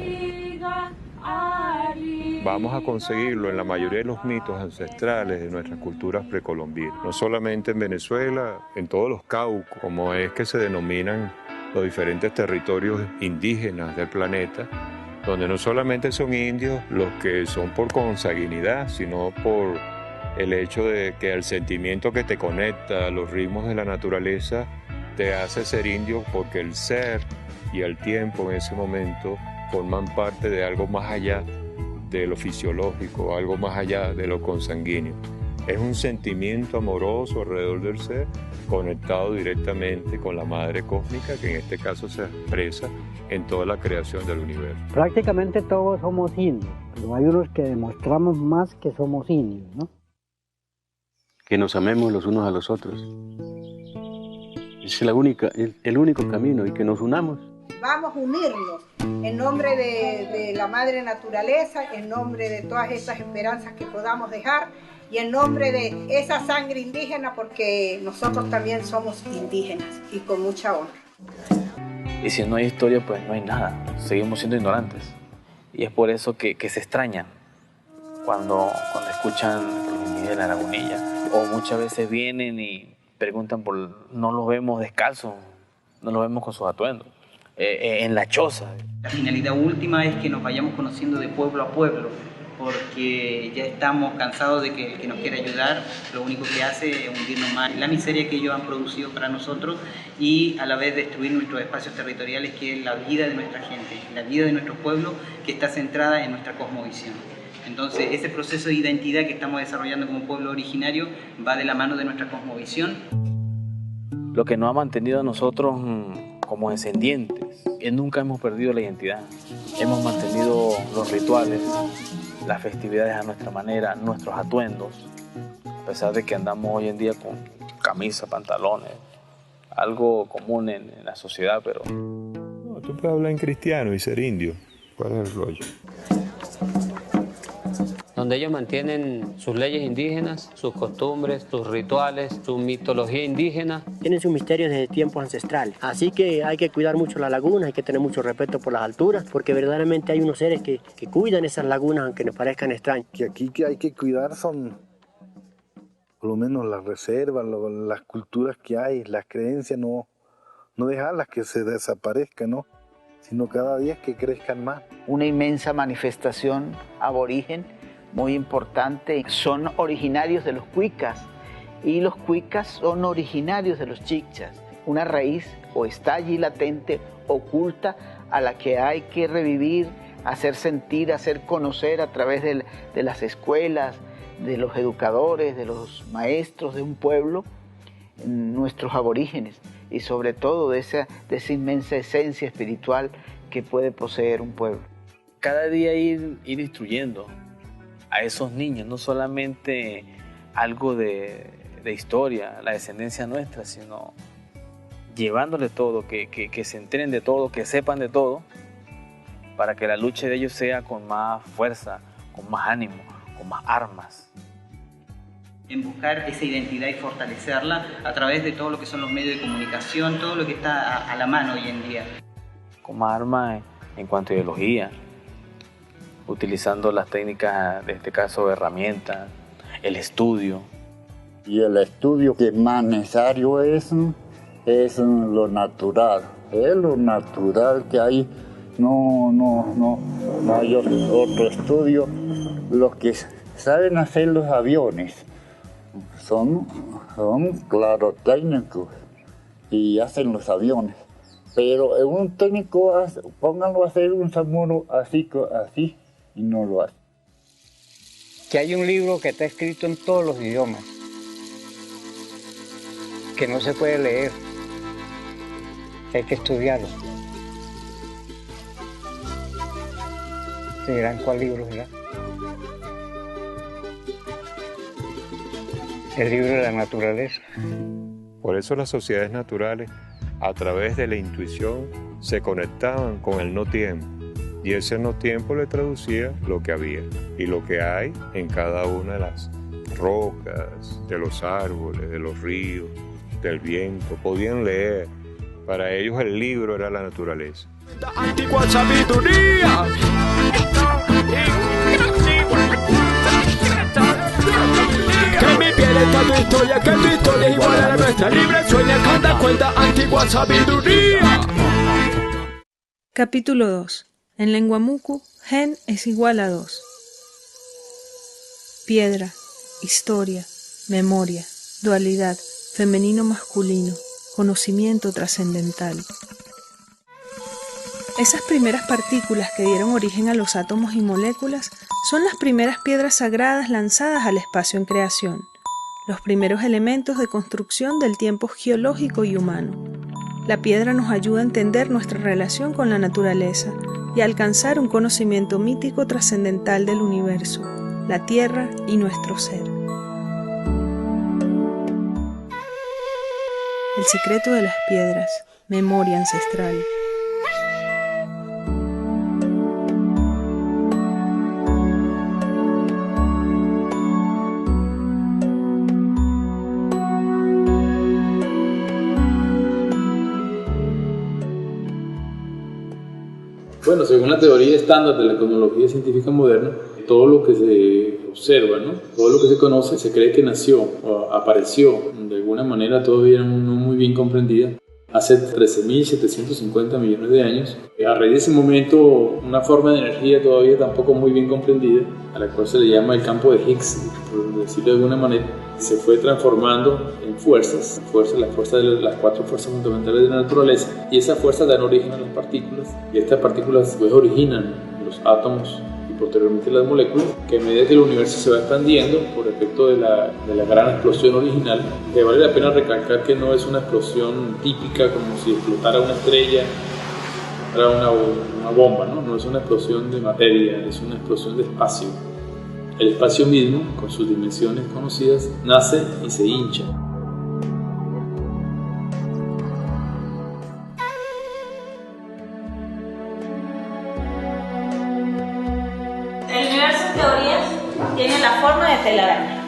Vamos a conseguirlo en la mayoría de los mitos ancestrales de nuestras culturas precolombinas. No solamente en Venezuela, en todos los caucos, como es que se denominan los diferentes territorios indígenas del planeta, donde no solamente son indios los que son por consanguinidad, sino por el hecho de que el sentimiento que te conecta a los ritmos de la naturaleza te hace ser indio, porque el ser y el tiempo en ese momento forman parte de algo más allá de lo fisiológico, algo más allá de lo consanguíneo. Es un sentimiento amoroso alrededor del ser, conectado directamente con la madre cósmica, que en este caso se expresa en toda la creación del universo. Prácticamente todos somos indios, pero hay unos que demostramos más que somos indios, ¿no? Que nos amemos los unos a los otros. Es el único camino, y que nos unamos. Vamos a unirnos en nombre de la madre naturaleza, en nombre de todas esas esperanzas que podamos dejar y en nombre de esa sangre indígena, porque nosotros también somos indígenas y con mucha honra. Y si no hay historia, pues no hay nada. Seguimos siendo ignorantes. Y es por eso que se extrañan cuando escuchan el Inti de la Lagunilla. O muchas veces vienen y preguntan no los vemos descalzos, no los vemos con sus atuendos, en la choza. La finalidad última es que nos vayamos conociendo de pueblo a pueblo, porque ya estamos cansados de que el que nos quiere ayudar lo único que hace es hundirnos más en la miseria que ellos han producido para nosotros y a la vez destruir nuestros espacios territoriales, que es la vida de nuestra gente, la vida de nuestro pueblo, que está centrada en nuestra cosmovisión. Entonces, ese proceso de identidad que estamos desarrollando como pueblo originario va de la mano de nuestra cosmovisión. Lo que nos ha mantenido a nosotros como descendientes es que nunca hemos perdido la identidad. Hemos mantenido los rituales, las festividades a nuestra manera, nuestros atuendos, a pesar de que andamos hoy en día con camisa, pantalones, algo común en la sociedad, pero... No, tú puedes hablar en cristiano y ser indio. ¿Cuál es el rollo? Donde ellos mantienen sus leyes indígenas, sus costumbres, sus rituales, su mitología indígena. Tienen sus misterios desde tiempos ancestrales. Así que hay que cuidar mucho las lagunas, hay que tener mucho respeto por las alturas, porque verdaderamente hay unos seres que cuidan esas lagunas, aunque nos parezcan extraños. Que aquí que hay que cuidar son, por lo menos, las reservas, las culturas que hay, las creencias, no dejarlas que se desaparezcan, ¿no? Sino cada día que crezcan más. Una inmensa manifestación aborigen muy importante. Son originarios de los cuicas y los cuicas son originarios de los chichas. Una raíz o está allí latente, oculta, a la que hay que revivir, hacer sentir, hacer conocer a través de las escuelas, de los educadores, de los maestros de un pueblo, nuestros aborígenes, y sobre todo de esa inmensa esencia espiritual que puede poseer un pueblo. Cada día ir instruyendo a esos niños, no solamente algo de historia, la descendencia nuestra, sino llevándole todo, que se enteren de todo, que sepan de todo, para que la lucha de ellos sea con más fuerza, con más ánimo, con más armas. En buscar esa identidad y fortalecerla a través de todo lo que son los medios de comunicación, todo lo que está a la mano hoy en día. Con más armas en cuanto a ideología, utilizando las técnicas, de este caso, herramientas, el estudio. Y el estudio que más necesario es lo natural. Es lo natural que hay, no hay otro estudio. Los que saben hacer los aviones son claro, técnicos y hacen los aviones. Pero un técnico, pónganlo a hacer un samuro así, y no lo hace. Que hay un libro que está escrito en todos los idiomas, que no se puede leer, hay que estudiarlo. ¿Se dirán cuál libro será? El libro de la naturaleza. Por eso las sociedades naturales, a través de la intuición, se conectaban con el no tiempo. Y ese no tiempo le traducía lo que había y lo que hay en cada una de las rocas, de los árboles, de los ríos, del viento. Podían leer. Para ellos el libro era la naturaleza. Antigua sabiduría. Que mi piel está tu historia, que tu historia es igual a la nuestra. Libre sueña, canta, cuenta antigua sabiduría. Capítulo 2. En lengua muku, gen es igual a 2. Piedra, historia, memoria, dualidad, femenino-masculino, conocimiento trascendental. Esas primeras partículas que dieron origen a los átomos y moléculas son las primeras piedras sagradas lanzadas al espacio en creación, los primeros elementos de construcción del tiempo geológico y humano. La piedra nos ayuda a entender nuestra relación con la naturaleza y a alcanzar un conocimiento mítico trascendental del universo, la tierra y nuestro ser. El secreto de las piedras, memoria ancestral. Bueno, según la teoría estándar de la cosmología científica moderna, todo lo que se observa, ¿no? Todo lo que se conoce, se cree que nació o apareció de alguna manera todavía no muy bien comprendida hace 13.750 millones de años. A raíz de ese momento, una forma de energía todavía tampoco muy bien comprendida, a la cual se le llama el campo de Higgs, por decirlo de alguna manera, se fue transformando en fuerzas, las 4 fuerzas fundamentales de la naturaleza, y esas fuerzas dan origen a las partículas, y estas partículas pues originan los átomos y posteriormente las moléculas, que a medida que el universo se va expandiendo por efecto de la gran explosión original, que vale la pena recalcar que no es una explosión típica como si explotara una estrella, era una bomba, no es una explosión de materia, es una explosión de espacio. El espacio mismo, con sus dimensiones conocidas, nace y se hincha. El universo en teoría tiene la forma de telaraña.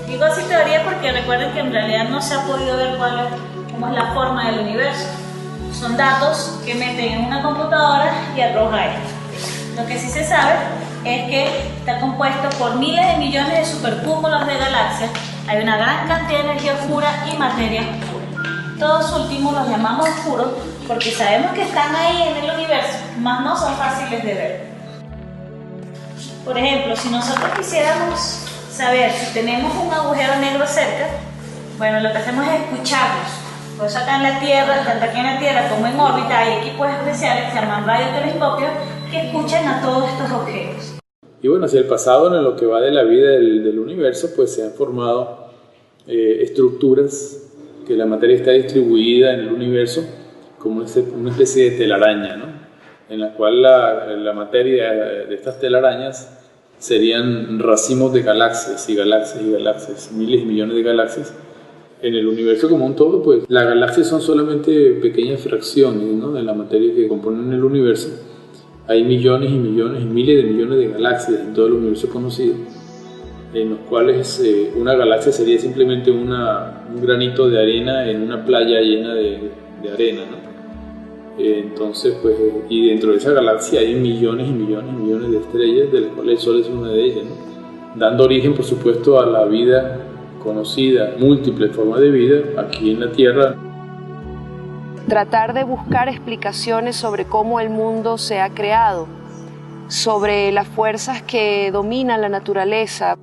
Digo así teoría porque recuerden que en realidad no se ha podido ver cómo es la forma del universo. Son datos que meten en una computadora y arroja esto. Lo que sí se sabe es que está compuesto por miles de millones de supercúmulos de galaxias. Hay una gran cantidad de energía oscura y materia oscura. Todos últimos los llamamos oscuros porque sabemos que están ahí en el universo, mas no son fáciles de ver. Por ejemplo, si nosotros quisiéramos saber si tenemos un agujero negro cerca, bueno, lo que hacemos es escucharlos. Por eso acá en la Tierra, tanto aquí en la Tierra como en órbita, hay equipos especiales que se llaman radiotelescopios que escuchan a todos estos objetos. Y bueno, hacia el pasado, en lo que va de la vida del universo, pues se han formado estructuras que la materia está distribuida en el universo como una especie de telaraña, ¿no? En la cual la materia de estas telarañas serían racimos de galaxias y galaxias y galaxias, miles y millones de galaxias. En el universo como un todo, pues las galaxias son solamente pequeñas fracciones, ¿no?, de la materia que componen el universo. Hay millones y millones y miles de millones de galaxias en todo el universo conocido, en los cuales una galaxia sería simplemente un granito de arena en una playa llena de arena, ¿no? Entonces, pues, y dentro de esa galaxia hay millones y millones y millones de estrellas, de las cuales el Sol es una de ellas, ¿no?, dando origen, por supuesto, a la vida conocida, múltiples formas de vida aquí en la Tierra. Tratar de buscar explicaciones sobre cómo el mundo se ha creado, sobre las fuerzas que dominan la naturaleza.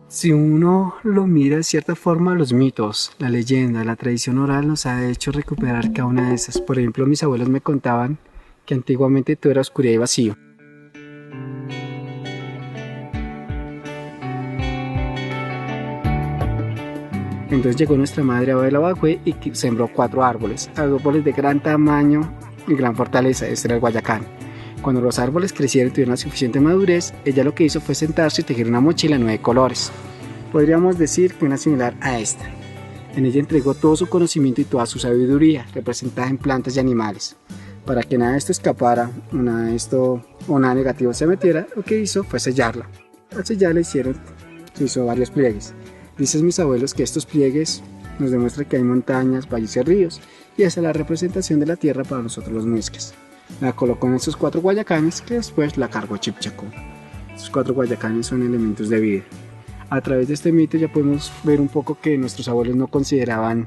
Si uno lo mira de cierta forma, los mitos, la leyenda, la tradición oral nos ha hecho recuperar cada una de esas. Por ejemplo, mis abuelos me contaban que antiguamente todo era oscuridad y vacío. Entonces llegó nuestra madre Abuela y sembró 4 árboles de gran tamaño y gran fortaleza. Este era el Guayacán. Cuando los árboles crecieron y tuvieron la suficiente madurez, ella lo que hizo fue sentarse y tejer una mochila de 9 colores. Podríamos decir que una similar a esta. En ella entregó todo su conocimiento y toda su sabiduría, representada en plantas y animales. Para que nada de esto escapara, nada de esto o nada negativo se metiera, lo que hizo fue sellarla. Al sellarla se hizo varios pliegues. Dicen mis abuelos que estos pliegues nos demuestran que hay montañas, valles y ríos, y esa es la representación de la tierra para nosotros los muiscas. La colocó en esos 4 guayacanes que después la cargó a Chipchacú. Estos 4 guayacanes son elementos de vida. A través de este mito ya podemos ver un poco que nuestros abuelos no consideraban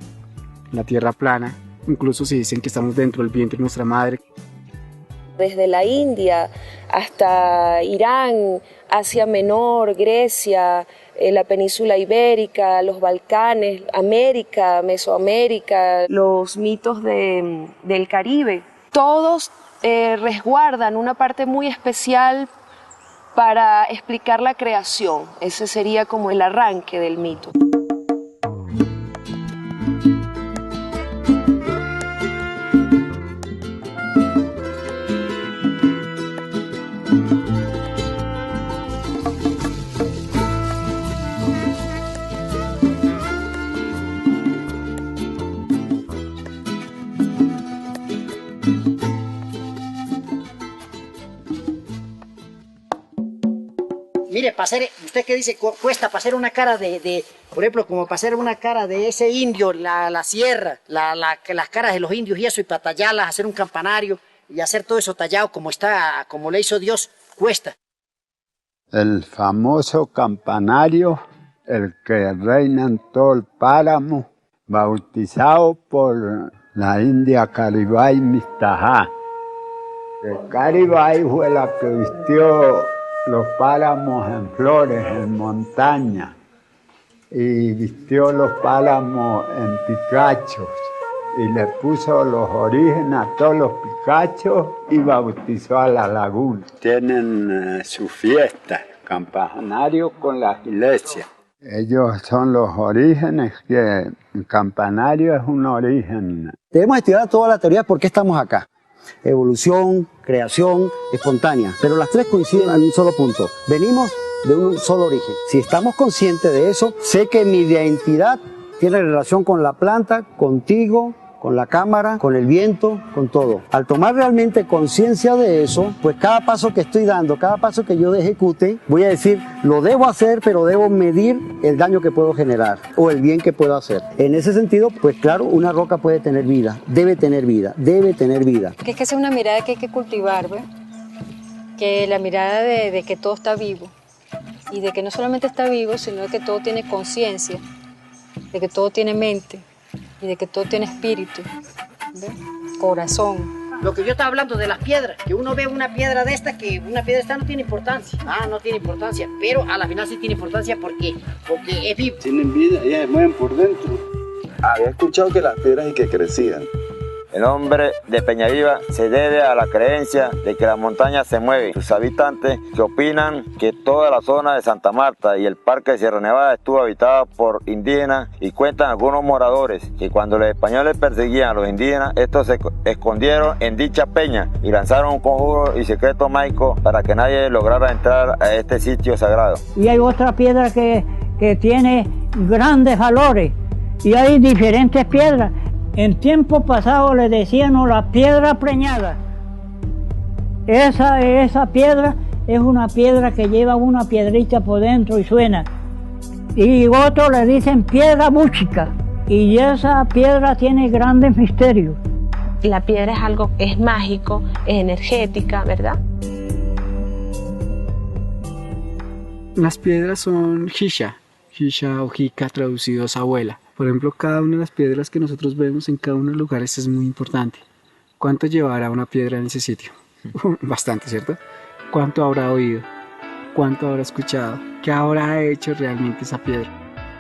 la tierra plana, incluso si dicen que estamos dentro del vientre de nuestra madre. Desde la India hasta Irán, Asia Menor, Grecia, la península ibérica, los Balcanes, América, Mesoamérica, los mitos del Caribe, todos resguardan una parte muy especial para explicar la creación. Ese sería como el arranque del mito. Mire, ¿usted qué dice? Cuesta para hacer una cara por ejemplo, como para hacer una cara de ese indio, la sierra, las caras de los indios y eso, y para tallarlas, hacer un campanario y hacer todo eso tallado como le hizo Dios, cuesta. El famoso campanario, el que reina en todo el páramo, bautizado por la india Caribay Mistajá. Caribay fue la que vistió los páramos en flores, en montaña, y vistió los páramos en picachos, y le puso los orígenes a todos los picachos y bautizó a la laguna. Tienen su fiesta, campanario con la iglesia. Ellos son los orígenes, que el campanario es un origen. Debemos estudiar toda la teoría por qué estamos acá. Evolución, creación, espontánea. Pero las tres coinciden en un solo punto. Venimos de un solo origen. Si estamos conscientes de eso, sé que mi identidad tiene relación con la planta, contigo, con la cámara, con el viento, con todo. Al tomar realmente conciencia de eso, pues cada paso que estoy dando, cada paso que yo ejecute, voy a decir, lo debo hacer, pero debo medir el daño que puedo generar o el bien que puedo hacer. En ese sentido, pues claro, una roca puede tener vida, debe tener vida, debe tener vida. Que es que esa es una mirada que hay que cultivar, ¿ves? Que la mirada de que todo está vivo y de que no solamente está vivo, sino de que todo tiene conciencia, de que todo tiene mente y de que todo tiene espíritu, ¿ves? Corazón. Lo que yo estaba hablando de las piedras, que uno ve una piedra de esta, que una piedra de esta no tiene importancia. No tiene importancia, pero a la final sí tiene importancia porque es vivo. Tienen vida, ellas se mueven por dentro. Había escuchado que las piedras y que crecían. El nombre de Peñaviva se debe a la creencia de que la montaña se mueve. Sus habitantes que opinan que toda la zona de Santa Marta y el Parque de Sierra Nevada estuvo habitada por indígenas, y cuentan algunos moradores que cuando los españoles perseguían a los indígenas, estos se escondieron en dicha peña y lanzaron un conjuro y secreto mágico para que nadie lograra entrar a este sitio sagrado. Y hay otra piedra que tiene grandes valores, y hay diferentes piedras. En tiempo pasado le decían la piedra preñada. Esa piedra es una piedra que lleva una piedrita por dentro y suena. Y otros le dicen piedra búchica. Y esa piedra tiene grandes misterios. La piedra es algo, es mágico, es energética, ¿verdad? Las piedras son Hisha o Jika, traducidos abuela. Por ejemplo, cada una de las piedras que nosotros vemos en cada uno de los lugares es muy importante. ¿Cuánto llevará una piedra en ese sitio? Bastante, ¿cierto? ¿Cuánto habrá oído? ¿Cuánto habrá escuchado? ¿Qué habrá hecho realmente esa piedra?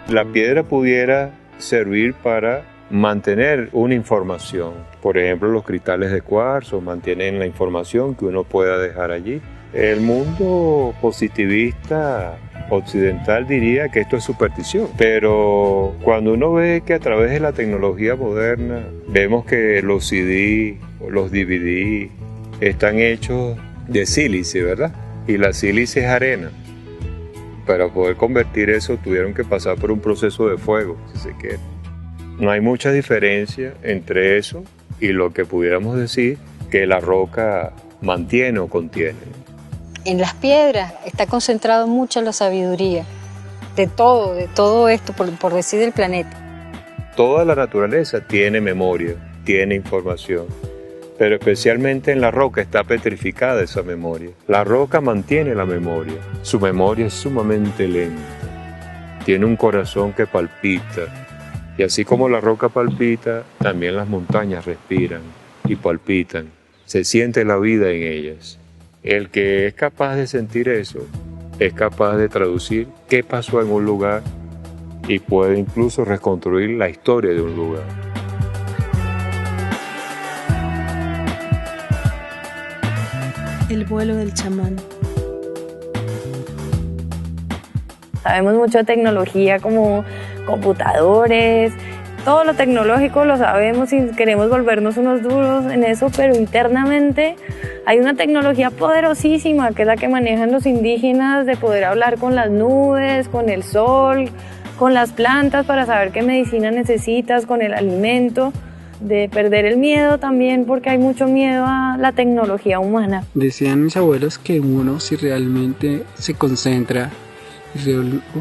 La piedra pudiera servir para mantener una información. Por ejemplo, los cristales de cuarzo mantienen la información que uno pueda dejar allí. El mundo positivista occidental diría que esto es superstición, pero cuando uno ve que a través de la tecnología moderna vemos que los CD o los DVD están hechos de sílice, ¿verdad? Y la sílice es arena. Para poder convertir eso tuvieron que pasar por un proceso de fuego, si se quiere. No hay mucha diferencia entre eso y lo que pudiéramos decir que la roca mantiene o contiene. En las piedras está concentrado mucho la sabiduría de todo esto, por decir del planeta. Toda la naturaleza tiene memoria, tiene información, pero especialmente en la roca está petrificada esa memoria. La roca mantiene la memoria, su memoria es sumamente lenta, tiene un corazón que palpita, y así como la roca palpita, también las montañas respiran y palpitan, se siente la vida en ellas. El que es capaz de sentir eso, es capaz de traducir qué pasó en un lugar y puede incluso reconstruir la historia de un lugar. El vuelo del chamán. Sabemos mucho de tecnología como computadores, todo lo tecnológico lo sabemos y queremos volvernos unos duros en eso, pero internamente hay una tecnología poderosísima que es la que manejan los indígenas de poder hablar con las nubes, con el sol, con las plantas para saber qué medicina necesitas, con el alimento, de perder el miedo también porque hay mucho miedo a la tecnología humana. Decían mis abuelos que uno si realmente se concentra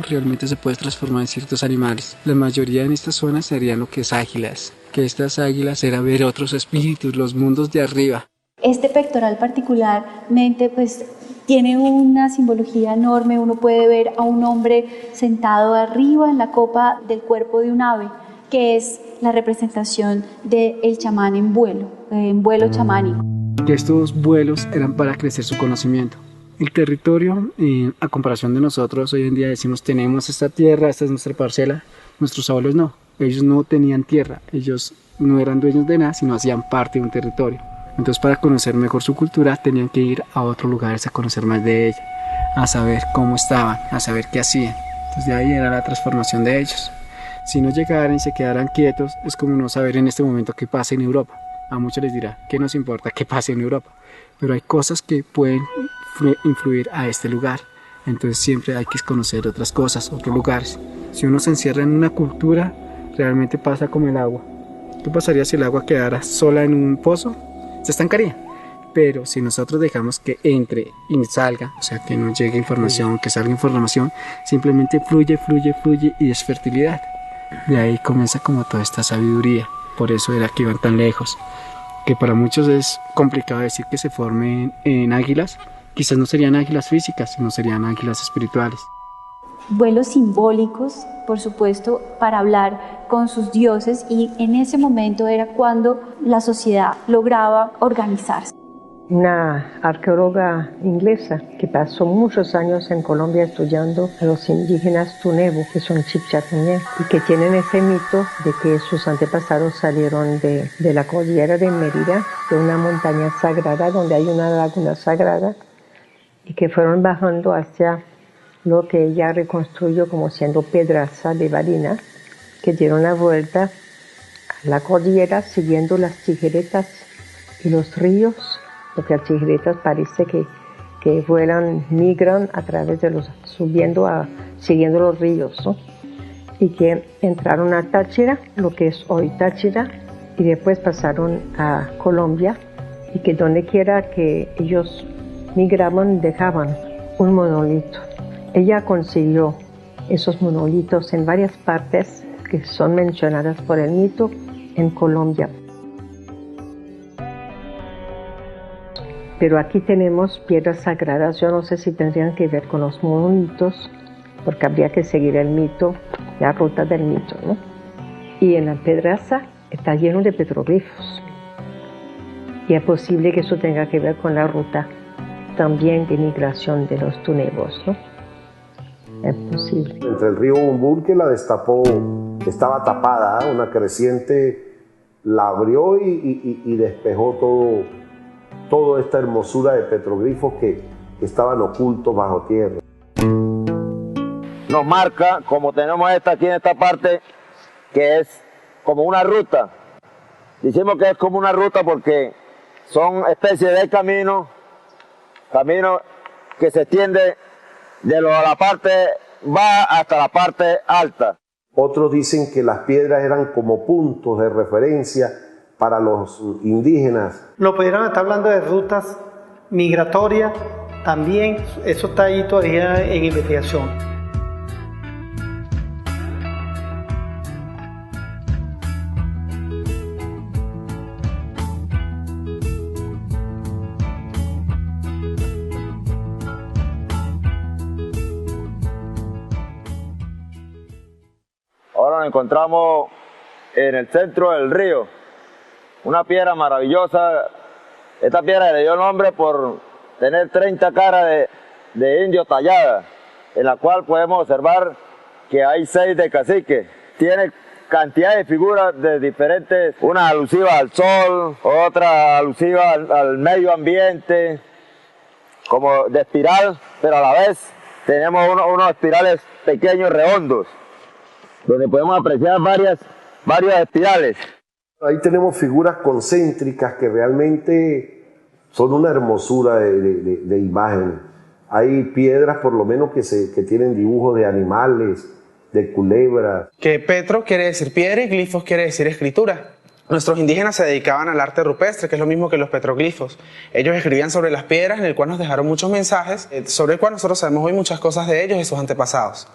realmente se puede transformar en ciertos animales. La mayoría en estas zonas serían lo que es águilas, que estas águilas era ver otros espíritus, los mundos de arriba. Este pectoral particularmente pues tiene una simbología enorme. Uno puede ver a un hombre sentado arriba en la copa del cuerpo de un ave que es la representación del chamán en vuelo chamánico. Que estos vuelos eran para crecer su conocimiento. El territorio, a comparación de nosotros, hoy en día decimos tenemos esta tierra, esta es nuestra parcela. Nuestros abuelos no, ellos no tenían tierra, ellos no eran dueños de nada, sino hacían parte de un territorio. Entonces, para conocer mejor su cultura tenían que ir a otros lugares a conocer más de ella, a saber cómo estaban, a saber qué hacían. Entonces de ahí era la transformación de ellos. Si no llegaran y se quedaran quietos, es como no saber en este momento qué pasa en Europa. A muchos les dirá, ¿qué nos importa qué pase en Europa? Pero hay cosas que pueden influir a este lugar. Entonces siempre hay que conocer otras cosas, otros lugares. Si uno se encierra en una cultura, realmente pasa como el agua. ¿Qué pasaría si el agua quedara sola en un pozo? Se estancaría. Pero si nosotros dejamos que entre y salga, o sea, que no llegue información, que salga información, simplemente fluye, fluye, fluye y es fertilidad. De ahí comienza como toda esta sabiduría. Por eso era que iban tan lejos. Que para muchos es complicado decir que se formen en águilas. Quizás no serían águilas físicas, sino serían águilas espirituales. Vuelos simbólicos, por supuesto, para hablar con sus dioses, y en ese momento era cuando la sociedad lograba organizarse. Una arqueóloga inglesa que pasó muchos años en Colombia estudiando a los indígenas Tunevo, que son Chibcha también, y que tienen ese mito de que sus antepasados salieron de la cordillera de Mérida, de una montaña sagrada donde hay una laguna sagrada, y que fueron bajando hacia lo que ella reconstruyó como siendo Pedraza de Barinas, que dieron la vuelta a la cordillera siguiendo las tijeretas y los ríos, porque las tijeretas parece que vuelan, migran a través de los, siguiendo los ríos, ¿no? Y que entraron a Táchira, lo que es hoy Táchira, y después pasaron a Colombia, y que donde quiera que ellos migraban dejaban un monolito. Ella consiguió esos monolitos en varias partes que son mencionadas por el mito en Colombia. Pero aquí tenemos piedras sagradas, yo no sé si tendrían que ver con los monolitos, porque habría que seguir el mito, la ruta del mito, ¿no? Y en la Pedraza está lleno de petroglifos. Y es posible que eso tenga que ver con la ruta también de migración de los tunevos, ¿no? Es posible. Entre el río Bumbur, que la destapó, estaba tapada, ¿eh? Una creciente la abrió y despejó toda esta hermosura de petroglifos que estaban ocultos bajo tierra. Nos marca, como tenemos esta aquí en esta parte, que es como una ruta. Decimos que es como una ruta porque son especies de camino que se extiende de la parte baja hasta la parte alta. Otros dicen que las piedras eran como puntos de referencia para los indígenas. Lo pudieron estar hablando de rutas migratorias, también eso está ahí todavía en investigación. Ahora nos encontramos en el centro del río, una piedra maravillosa. Esta piedra le dio nombre por tener 30 caras de indio talladas, en la cual podemos observar que hay 6 de cacique. Tiene cantidad de figuras de diferentes, una alusiva al sol, otra alusiva al medio ambiente, como de espiral, pero a la vez tenemos unos espirales pequeños redondos, donde podemos apreciar varias espirales. Ahí tenemos figuras concéntricas que realmente son una hermosura de imagen. Hay piedras por lo menos que tienen dibujos de animales, de culebras. Que petro quiere decir piedra y glifos quiere decir escritura. Nuestros indígenas se dedicaban al arte rupestre, que es lo mismo que los petroglifos. Ellos escribían sobre las piedras, en el cual nos dejaron muchos mensajes, sobre el cual nosotros sabemos hoy muchas cosas de ellos y sus antepasados.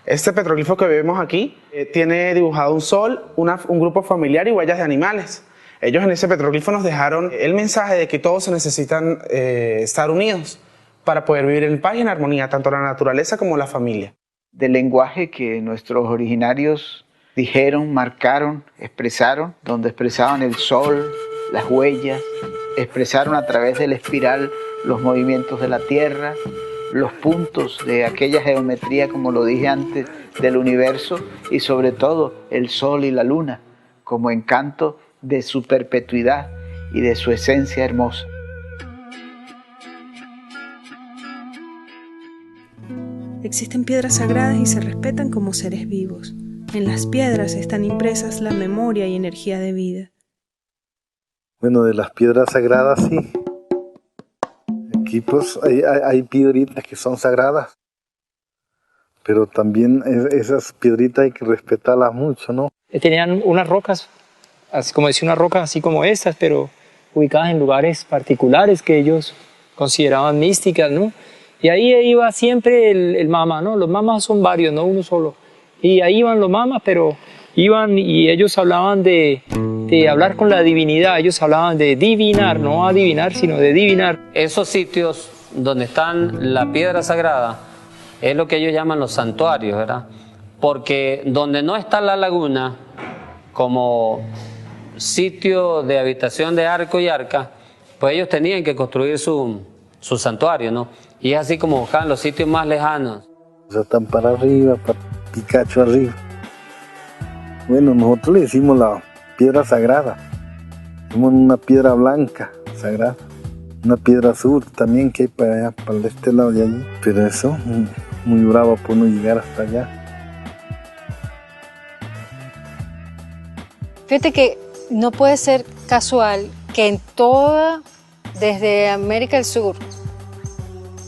Este petroglifo que vemos aquí tiene dibujado un sol, un grupo familiar y huellas de animales. Ellos en ese petroglifo nos dejaron el mensaje de que todos se necesitan estar unidos para poder vivir en paz y en armonía, tanto la naturaleza como la familia. Del lenguaje que nuestros originarios dijeron, marcaron, expresaron, donde expresaban el sol, las huellas, expresaron a través de la espiral los movimientos de la Tierra, los puntos de aquella geometría, como lo dije antes, del universo, y sobre todo el sol y la luna, como encanto de su perpetuidad y de su esencia hermosa. Existen piedras sagradas y se respetan como seres vivos. En las piedras están impresas la memoria y energía de vida. Bueno, de las piedras sagradas sí. Aquí pues hay piedritas que son sagradas, pero también esas piedritas hay que respetarlas mucho, ¿no? Tenían unas rocas, así como decía, unas rocas así como estas, pero ubicadas en lugares particulares que ellos consideraban místicas, ¿no? Y ahí iba siempre el mama, ¿no? Los mamas son varios, no uno solo. Y ahí iban los mamas, pero iban y ellos hablaban de hablar con la divinidad. Ellos hablaban de divinar, no adivinar, sino de divinar. Esos sitios donde están la piedra sagrada es lo que ellos llaman los santuarios, ¿verdad? Porque donde no está la laguna como sitio de habitación de arco y arca, pues ellos tenían que construir su santuario, ¿no? Y es así como buscaban los sitios más lejanos. O sea, están para arriba, para Picacho arriba. Bueno, nosotros le decimos la piedra sagrada. Tenemos una piedra blanca sagrada, una piedra azul también que hay para allá, para este lado de allí. Pero eso, muy bravo por no llegar hasta allá. Fíjate que no puede ser casual que en toda, desde América del Sur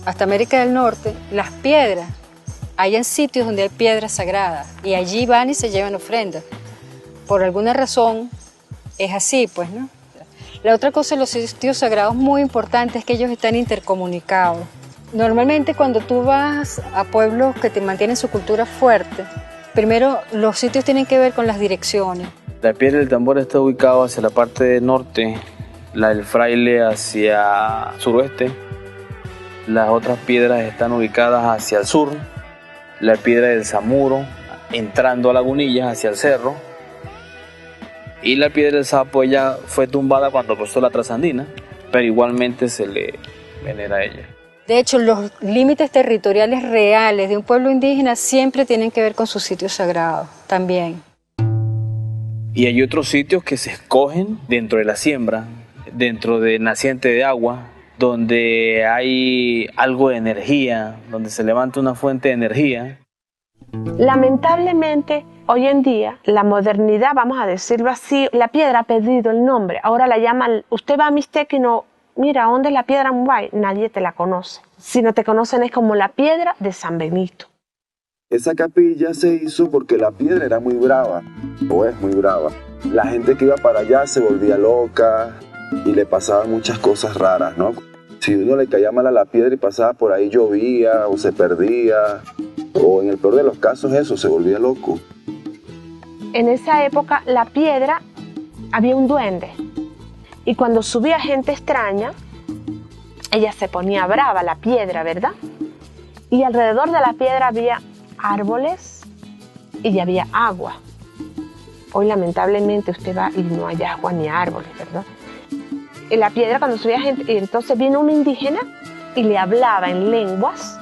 hasta América del Norte, las piedras, hayan sitios donde hay piedras sagradas y allí van y se llevan ofrendas. Por alguna razón es así, pues, ¿no? La otra cosa de los sitios sagrados muy importante es que ellos están intercomunicados. Normalmente cuando tú vas a pueblos que te mantienen su cultura fuerte, primero los sitios tienen que ver con las direcciones. La piedra del tambor está ubicada hacia la parte norte, la del fraile hacia suroeste. Las otras piedras están ubicadas hacia el sur, la piedra del Zamuro entrando a Lagunillas hacia el cerro, y la piedra del Sapo ella fue tumbada cuando pasó la trasandina, pero igualmente se le venera a ella. De hecho, los límites territoriales reales de un pueblo indígena siempre tienen que ver con sus sitios sagrados también. Y hay otros sitios que se escogen dentro de la siembra, dentro del naciente de agua, donde hay algo de energía, donde se levanta una fuente de energía. Lamentablemente, hoy en día, la modernidad, vamos a decirlo así, la piedra ha perdido el nombre. Ahora la llaman, usted va a Mixteco y no, mira, ¿dónde es la piedra Mubay? Nadie te la conoce. Si no te conocen es como la piedra de San Benito. Esa capilla se hizo porque la piedra era muy brava, o es muy brava. La gente que iba para allá se volvía loca y le pasaban muchas cosas raras, ¿no? Si uno le caía mal a la piedra y pasaba por ahí, llovía o se perdía, o en el peor de los casos eso, se volvía loco. En esa época la piedra había un duende y cuando subía gente extraña, ella se ponía brava, la piedra, ¿verdad? Y alrededor de la piedra había árboles y había agua. Hoy lamentablemente usted va y no hay agua ni árboles, ¿verdad? En la piedra cuando subía gente, y entonces vino un indígena y le hablaba en lenguas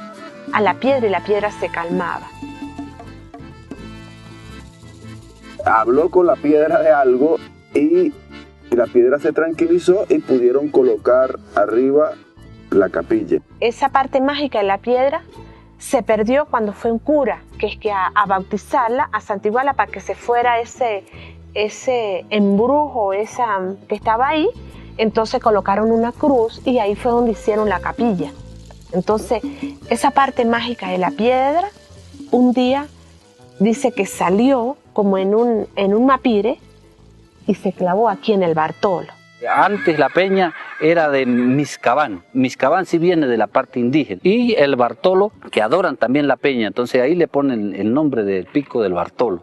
a la piedra y la piedra se calmaba. Habló con la piedra de algo y la piedra se tranquilizó y pudieron colocar arriba la capilla. Esa parte mágica de la piedra se perdió cuando fue un cura, que es que a bautizarla, a santiguarla para que se fuera ese embrujo, que estaba ahí. Entonces colocaron una cruz y ahí fue donde hicieron la capilla. Entonces, esa parte mágica de la piedra, un día dice que salió como en un mapire y se clavó aquí en el Bartolo. Antes la peña era de Miscabán. Miscabán sí viene de la parte indígena. Y el Bartolo, que adoran también la peña. Entonces ahí le ponen el nombre del pico del Bartolo.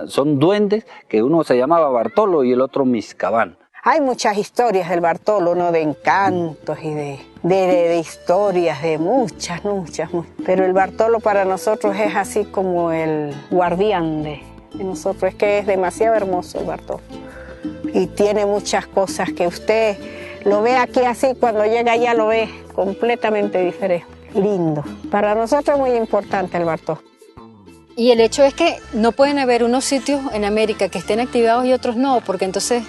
Son duendes que uno se llamaba Bartolo y el otro Miscabán. Hay muchas historias del Bartolo, ¿no? De encantos y de historias, de muchas. Pero el Bartolo para nosotros es así como el guardián en nosotros. Es que es demasiado hermoso el Bartolo. Y tiene muchas cosas que usted lo ve aquí así, cuando llega allá lo ve completamente diferente. Lindo. Para nosotros es muy importante el Bartolo. Y el hecho es que no pueden haber unos sitios en América que estén activados y otros no, porque entonces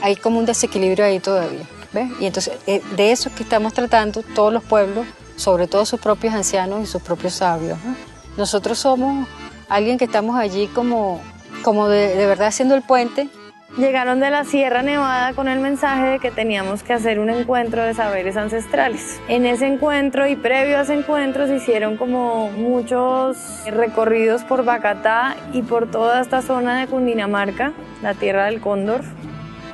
hay como un desequilibrio ahí todavía, ¿ves? Y entonces de eso es que estamos tratando todos los pueblos, sobre todo sus propios ancianos y sus propios sabios, ¿no? Nosotros somos alguien que estamos allí como de verdad haciendo el puente. Llegaron de la Sierra Nevada con el mensaje de que teníamos que hacer un encuentro de saberes ancestrales. En ese encuentro y previo a ese encuentro se hicieron como muchos recorridos por Bacatá y por toda esta zona de Cundinamarca, la tierra del cóndor,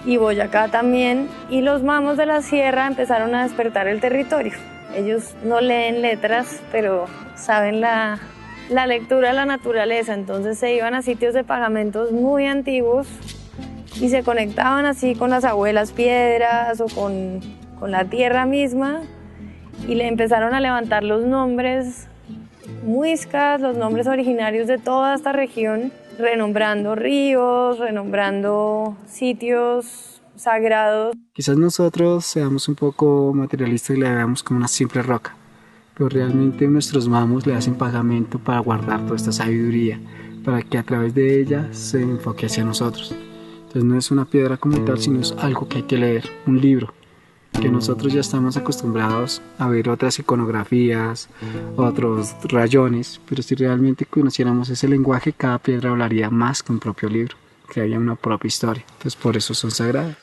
y Boyacá también, y los mamos de la sierra empezaron a despertar el territorio. Ellos no leen letras, pero saben la lectura de la naturaleza, entonces se iban a sitios de pagamentos muy antiguos y se conectaban así con las abuelas piedras o con la tierra misma y le empezaron a levantar los nombres muiscas, los nombres originarios de toda esta región, renombrando ríos, renombrando sitios sagrados. Quizás nosotros seamos un poco materialistas y la veamos como una simple roca, pero realmente nuestros mamos le hacen pagamento para guardar toda esta sabiduría, para que a través de ella se enfoque hacia nosotros. Entonces no es una piedra como tal, sino es algo que hay que leer, un libro, que nosotros ya estamos acostumbrados a ver otras iconografías, otros rayones, pero si realmente conociéramos ese lenguaje, cada piedra hablaría más que un propio libro, que haya una propia historia. Entonces por eso son sagradas.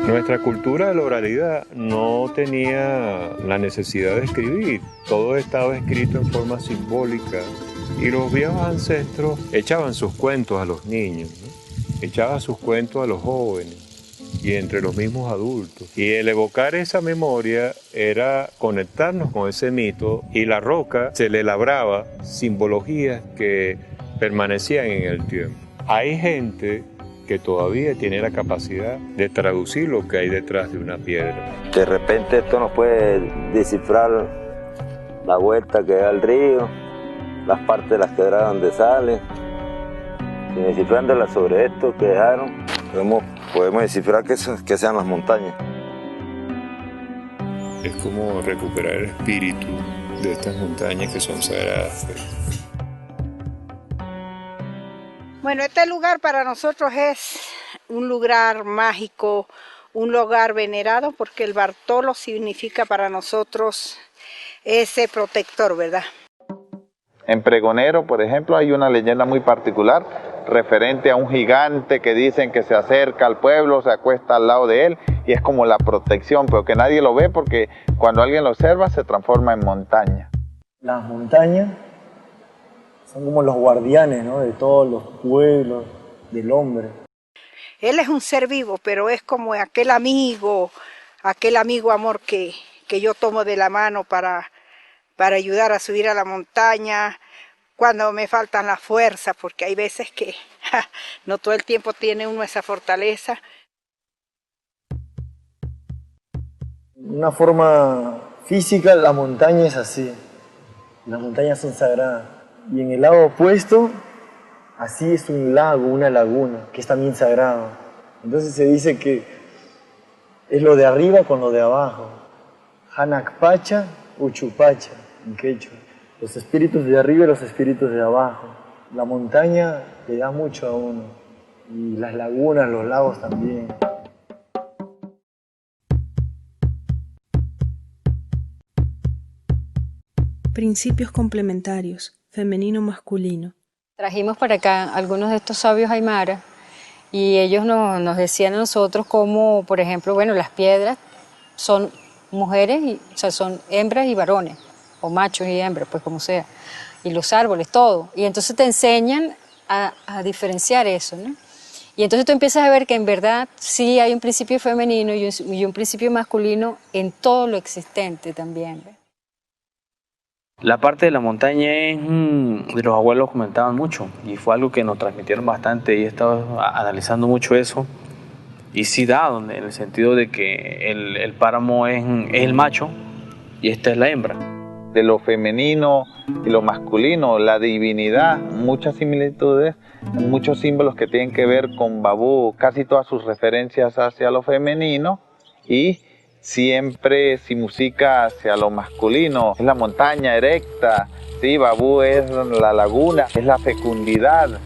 Nuestra cultura de la oralidad no tenía la necesidad de escribir, todo estaba escrito en forma simbólica y los viejos ancestros echaban sus cuentos a los niños, ¿no? Echaban sus cuentos a los jóvenes y entre los mismos adultos. Y el evocar esa memoria era conectarnos con ese mito y la roca se le labraba simbologías que permanecían en el tiempo. Hay gente que todavía tiene la capacidad de traducir lo que hay detrás de una piedra. De repente esto nos puede descifrar la vuelta que da el río, las partes de las quebradas donde sale. Y descifrándolas sobre esto que dejaron, podemos descifrar que sean las montañas. Es como recuperar el espíritu de estas montañas que son sagradas. Bueno, este lugar para nosotros es un lugar mágico, un lugar venerado, porque el Bartolo significa para nosotros ese protector, ¿verdad? En Pregonero, por ejemplo, hay una leyenda muy particular referente a un gigante que dicen que se acerca al pueblo, se acuesta al lado de él y es como la protección, pero que nadie lo ve porque cuando alguien lo observa se transforma en montaña. Las montañas son como los guardianes, ¿no?, de todos los pueblos, del hombre. Él es un ser vivo, pero es como aquel amigo amor que yo tomo de la mano para ayudar a subir a la montaña cuando me faltan las fuerzas, porque hay veces que no todo el tiempo tiene uno esa fortaleza. Una forma física, la montaña es así. Las montañas son sagradas. Y en el lado opuesto, así es un lago, una laguna, que es también sagrado. Entonces se dice que es lo de arriba con lo de abajo. Hanakpacha, Uchupacha, en quechua. Los espíritus de arriba y los espíritus de abajo. La montaña le da mucho a uno. Y las lagunas, los lagos también. Principios complementarios, femenino-masculino. Trajimos para acá algunos de estos sabios aymara y ellos nos decían a nosotros cómo, por ejemplo, bueno, las piedras son mujeres, o sea, son hembras y varones, o machos y hembras, pues como sea, y los árboles, todo. Y entonces te enseñan a diferenciar eso, ¿no? Y entonces tú empiezas a ver que en verdad sí hay un principio femenino y un principio masculino en todo lo existente también, ¿ves? La parte de la montaña es, de los abuelos comentaban mucho y fue algo que nos transmitieron bastante y he estado analizando mucho eso. Y sí da, en el sentido de que el páramo es el macho y esta es la hembra. De lo femenino y lo masculino, la divinidad, muchas similitudes, muchos símbolos que tienen que ver con Babú, casi todas sus referencias hacia lo femenino y siempre si música hacia lo masculino, es la montaña erecta, sí, Babú es la laguna, es la fecundidad.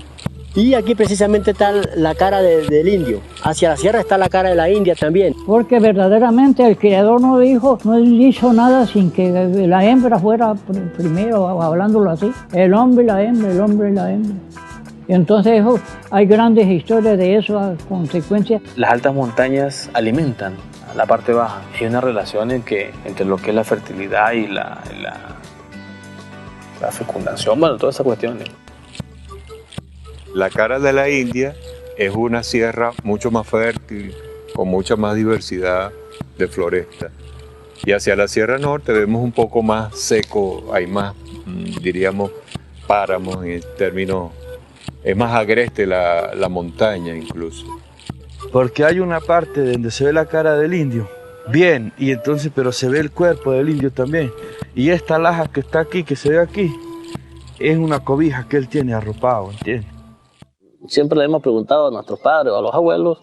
Y aquí precisamente está la cara del indio, hacia la sierra está la cara de la India también. Porque verdaderamente el Creador no hizo nada sin que la hembra fuera primero, hablándolo así, el hombre y la hembra, el hombre y la hembra. Y entonces hay grandes historias de eso a consecuencia. Las altas montañas alimentan a la parte baja. Hay una relación entre lo que es la fertilidad y la fecundación, bueno, todas esas cuestiones. La cara de la India es una sierra mucho más fértil, con mucha más diversidad de floresta. Y hacia la Sierra Norte vemos un poco más seco, hay más, diríamos, páramos en términos, es más agreste la montaña incluso. Porque hay una parte donde se ve la cara del indio, bien, y entonces, pero se ve el cuerpo del indio también. Y esta laja que está aquí, que se ve aquí, es una cobija que él tiene arropado, ¿entiendes? Siempre le hemos preguntado a nuestros padres o a los abuelos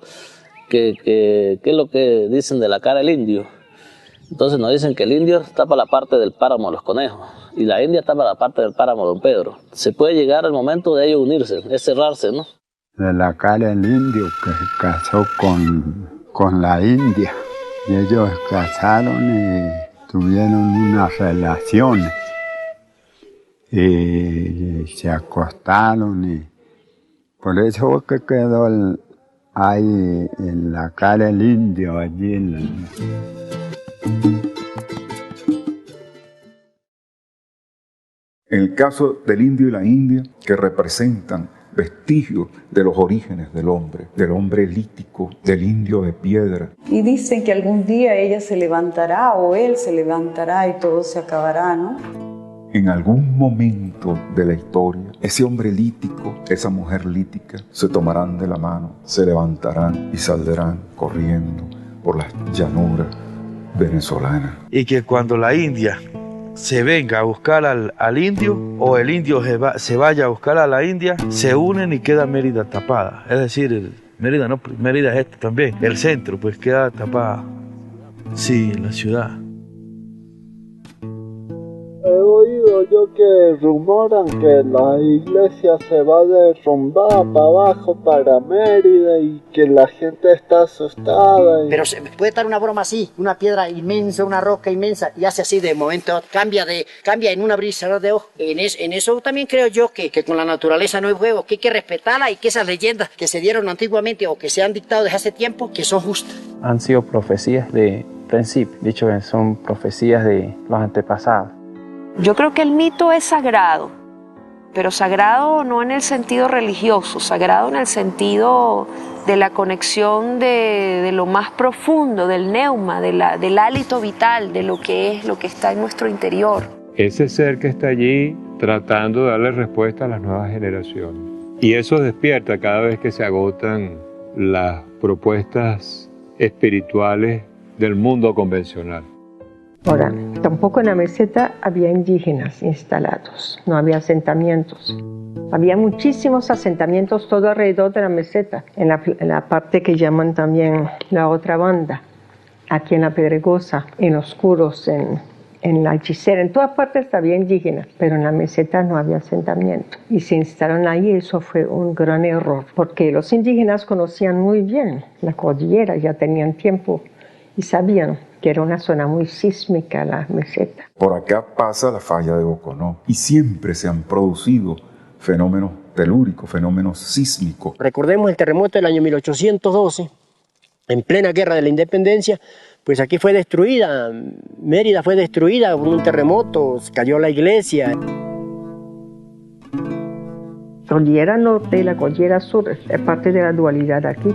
qué es lo que dicen de la cara del indio. Entonces nos dicen que el indio está para la parte del páramo de los conejos y la India está para la parte del páramo de Don Pedro. Se puede llegar al momento de ellos unirse, es cerrarse, ¿no? De la cara del indio que se casó con la India y ellos casaron y tuvieron unas relaciones y se acostaron y por eso fue que quedó ahí en la cara del indio allí En el caso del indio y la India, que representan vestigios de los orígenes del hombre lítico, del indio de piedra. Y dicen que algún día ella se levantará o él se levantará y todo se acabará, ¿no? En algún momento de la historia, ese hombre lítico, esa mujer lítica, se tomarán de la mano, se levantarán y saldrán corriendo por las llanuras venezolanas. Y que cuando la India se venga a buscar al indio o el indio se vaya a buscar a la India, se unen y queda Mérida tapada. Es decir, Mérida es este también. El centro pues queda tapada. Sí, en la ciudad. He oído yo que rumoran que la iglesia se va a derrumbar para abajo, para Mérida, y que la gente está asustada. Pero puede estar una broma así, una piedra inmensa, una roca inmensa, y hace así de momento, cambia en un abrir y cerrar de ojos. En eso también creo yo que con la naturaleza no hay juego, que hay que respetarla y que esas leyendas que se dieron antiguamente o que se han dictado desde hace tiempo, que son justas. Han sido profecías de principio, dicho que son profecías de los antepasados. Yo creo que el mito es sagrado, pero sagrado no en el sentido religioso, sagrado en el sentido de la conexión de lo más profundo, del neuma, del hálito vital, de lo que está en nuestro interior. Ese ser que está allí tratando de darle respuesta a las nuevas generaciones. Y eso despierta cada vez que se agotan las propuestas espirituales del mundo convencional. Ahora, tampoco en la meseta había indígenas instalados, no había asentamientos. Había muchísimos asentamientos todo alrededor de la meseta, en la parte que llaman también la otra banda, aquí en la Pedregosa, en los Curos, en la Hechicera, en todas partes había indígenas, pero en la meseta no había asentamiento. Y se instalaron ahí, eso fue un gran error, porque los indígenas conocían muy bien la cordillera, ya tenían tiempo y sabían que era una zona muy sísmica la meseta. Por acá pasa la falla de Boconó y siempre se han producido fenómenos telúricos, fenómenos sísmicos. Recordemos el terremoto del año 1812, en plena guerra de la independencia, pues aquí fue destruida, Mérida fue destruida por un terremoto, cayó la iglesia. La cordillera norte y la cordillera sur es parte de la dualidad aquí.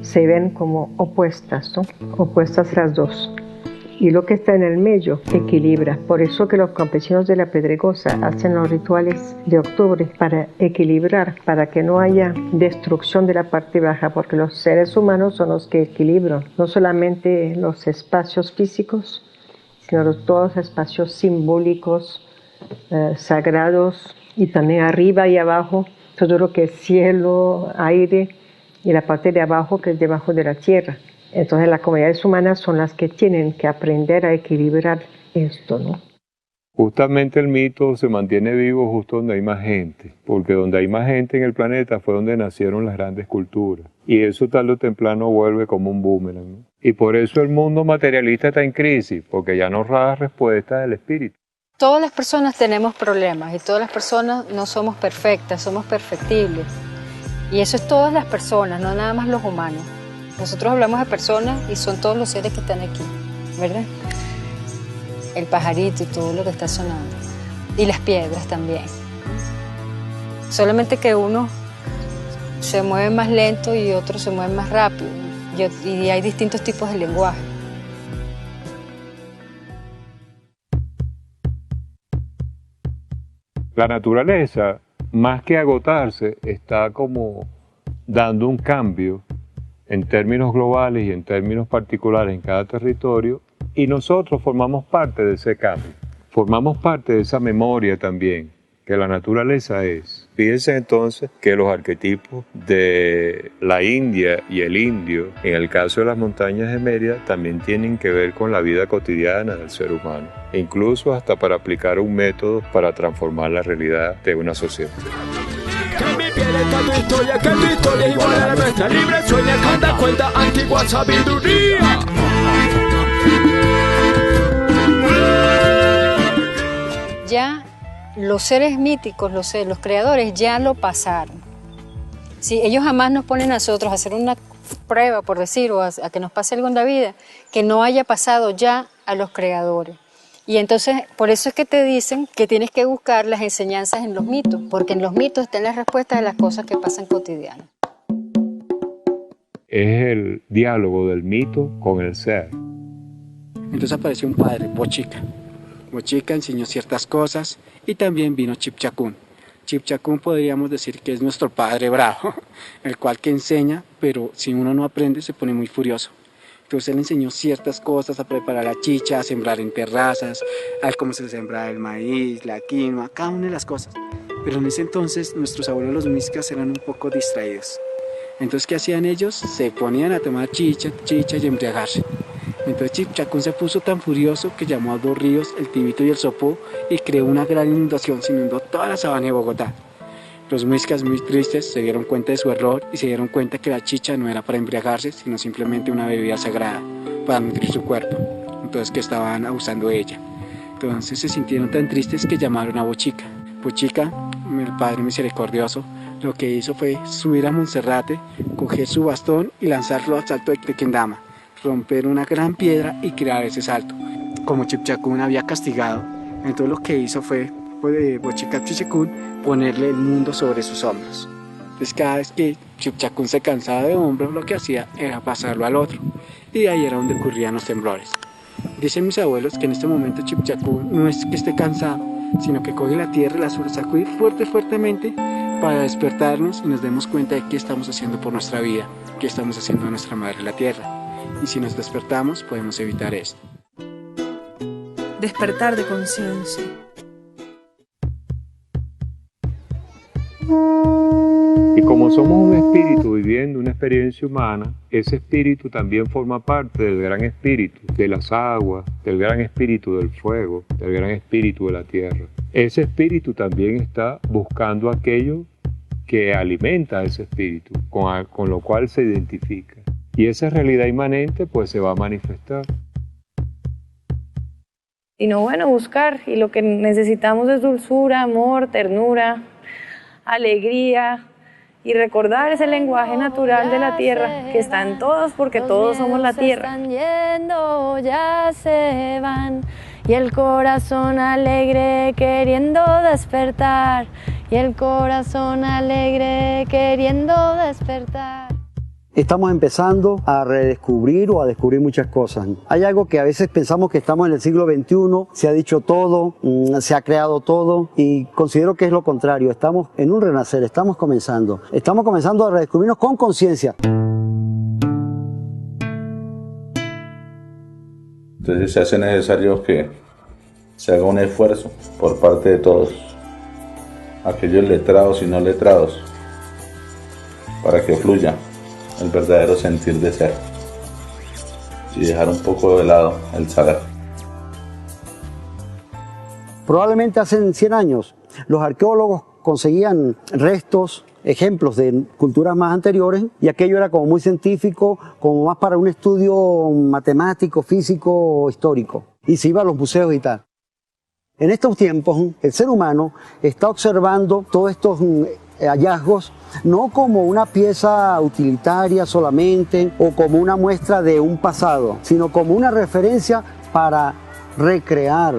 Se ven como opuestas, ¿no? Opuestas las dos. y lo que está en el medio equilibra. Por eso que los campesinos de la Pedregosa hacen los rituales de octubre para equilibrar, para que no haya destrucción de la parte baja, porque los seres humanos son los que equilibran, no solamente los espacios físicos, sino todos los espacios simbólicos, sagrados, y también arriba y abajo, todo lo que es cielo, aire, y la parte de abajo que es debajo de la tierra. Entonces las comunidades humanas son las que tienen que aprender a equilibrar esto, ¿no? Justamente el mito se mantiene vivo justo donde hay más gente, porque donde hay más gente en el planeta fue donde nacieron las grandes culturas. Y eso tarde o temprano vuelve como un boomerang, ¿no? Y por eso el mundo materialista está en crisis, porque ya no da respuesta del espíritu. Todas las personas tenemos problemas y todas las personas no somos perfectas, somos perfectibles. Y eso es todas las personas, no nada más los humanos. Nosotros hablamos de personas y son todos los seres que están aquí, ¿verdad? El pajarito y todo lo que está sonando. Y las piedras también. Solamente que uno se mueve más lento y otro se mueve más rápido. Y hay distintos tipos de lenguaje. La naturaleza, más que agotarse, está como dando un cambio en términos globales y en términos particulares en cada territorio, y nosotros formamos parte de ese cambio, formamos parte de esa memoria también, que la naturaleza es. Fíjense entonces que los arquetipos de la India y el indio, en el caso de las montañas de Mérida, también tienen que ver con la vida cotidiana del ser humano, e incluso hasta para aplicar un método para transformar la realidad de una sociedad. Que en mi piel está tu historia, que tu historia es igual a la nuestra. Libre sueña, canta, cuenta antigua sabiduría. Ya los seres míticos, los creadores ya lo pasaron. Sí, ellos jamás nos ponen a nosotros a hacer una prueba, por decir, o a que nos pase algo en la vida, que no haya pasado ya a los creadores. Y entonces, por eso es que te dicen que tienes que buscar las enseñanzas en los mitos, porque en los mitos están las respuestas de las cosas que pasan cotidianas. Es el diálogo del mito con el ser. Entonces apareció un padre, Bochica. Bochica enseñó ciertas cosas y también vino Chipchacún. Chipchacún podríamos decir que es nuestro padre bravo, el cual que enseña, pero si uno no aprende se pone muy furioso. Entonces él enseñó ciertas cosas, a preparar la chicha, a sembrar en terrazas, a cómo se sembraba el maíz, la quinoa, cada una de las cosas. Pero en ese entonces nuestros abuelos los mixcas eran un poco distraídos. Entonces, ¿qué hacían ellos? Se ponían a tomar chicha y embriagarse. Entonces Chipchacún se puso tan furioso que llamó a dos ríos, el Tibito y el Sopó, y creó una gran inundación, se inundó toda la sabana de Bogotá. Los muiscas, muy tristes, se dieron cuenta de su error y se dieron cuenta que la chicha no era para embriagarse, sino simplemente una bebida sagrada para nutrir su cuerpo. Entonces, que estaban abusando de ella. Entonces se sintieron tan tristes que llamaron a Bochica. Bochica, el Padre Misericordioso, lo que hizo fue subir a Monserrate, coger su bastón y lanzarlo al salto de Tequendama, romper una gran piedra y crear ese salto. Como Chipchacún había castigado, entonces lo que hizo fue Bochica Chipchacún ponerle el mundo sobre sus hombros. Entonces cada vez que Chipchacún se cansaba de hombros, lo que hacía era pasarlo al otro, y ahí era donde ocurrían los temblores. Dicen mis abuelos que en este momento Chipchacún no es que esté cansado, sino que coge la tierra y la suele sacudir fuertemente para despertarnos y nos demos cuenta de qué estamos haciendo por nuestra vida, qué estamos haciendo a nuestra madre la tierra. Y si nos despertamos, podemos evitar esto. Despertar de conciencia. Y como somos un espíritu viviendo una experiencia humana, ese espíritu también forma parte del gran espíritu de las aguas, del gran espíritu del fuego, del gran espíritu de la tierra. Ese espíritu también está buscando aquello que alimenta a ese espíritu, con lo cual se identifica. Y esa realidad inmanente pues se va a manifestar. Sino bueno, buscar, y lo que necesitamos es dulzura, amor, ternura, alegría, y recordar ese lenguaje natural de la tierra, que está en todos, porque todos somos la tierra. Están yendo, ya se van, y el corazón alegre queriendo despertar, y el corazón alegre queriendo despertar. estamos empezando a redescubrir o a descubrir muchas cosas. Hay algo que a veces pensamos que estamos en el siglo XXI, se ha dicho todo, se ha creado todo, y considero que es lo contrario. Estamos en un renacer, estamos comenzando a redescubrirnos con conciencia. Entonces se hace necesario que se haga un esfuerzo por parte de todos, aquellos letrados y no letrados, para que fluya el verdadero sentir de ser y dejar un poco de lado el saber. Probablemente hace 100 años los arqueólogos conseguían restos, ejemplos de culturas más anteriores, y aquello era como muy científico, como más para un estudio matemático, físico, histórico, y se iba a los museos y tal. En estos tiempos el ser humano está observando todos estos hallazgos no como una pieza utilitaria solamente o como una muestra de un pasado, sino como una referencia para recrear.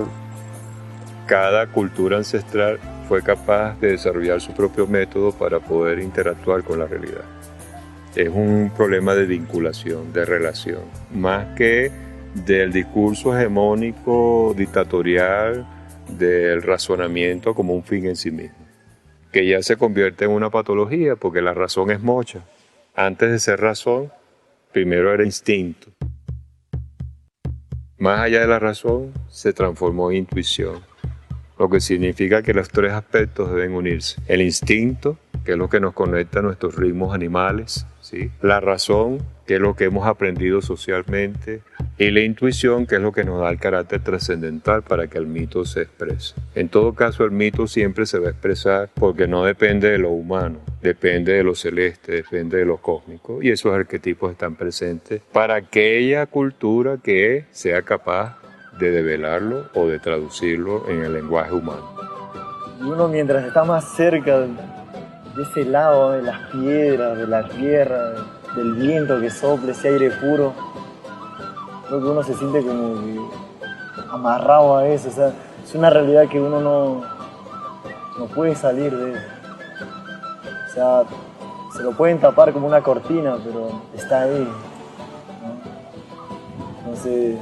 Cada cultura ancestral fue capaz de desarrollar su propio método para poder interactuar con la realidad. Es un problema de vinculación, de relación, más que del discurso hegemónico, dictatorial, del razonamiento como un fin en sí mismo, que ya se convierte en una patología porque la razón es mocha. Antes de ser razón, primero era instinto. Más allá de la razón, se transformó en intuición, lo que significa que los tres aspectos deben unirse. El instinto, que es lo que nos conecta a nuestros ritmos animales, ¿sí? La razón, que es lo que hemos aprendido socialmente, y la intuición, que es lo que nos da el carácter trascendental para que el mito se exprese. En todo caso, el mito siempre se va a expresar porque no depende de lo humano, depende de lo celeste, depende de lo cósmico, y esos arquetipos están presentes para aquella cultura que sea capaz de develarlo o de traducirlo en el lenguaje humano. Y uno, mientras está más cerca de ese lado, de las piedras, de la tierra, del viento que sopla, ese aire puro, creo que uno se siente como que amarrado a eso. O sea, es una realidad que uno no puede salir de eso. O sea, se lo pueden tapar como una cortina, pero está ahí, ¿no? Entonces,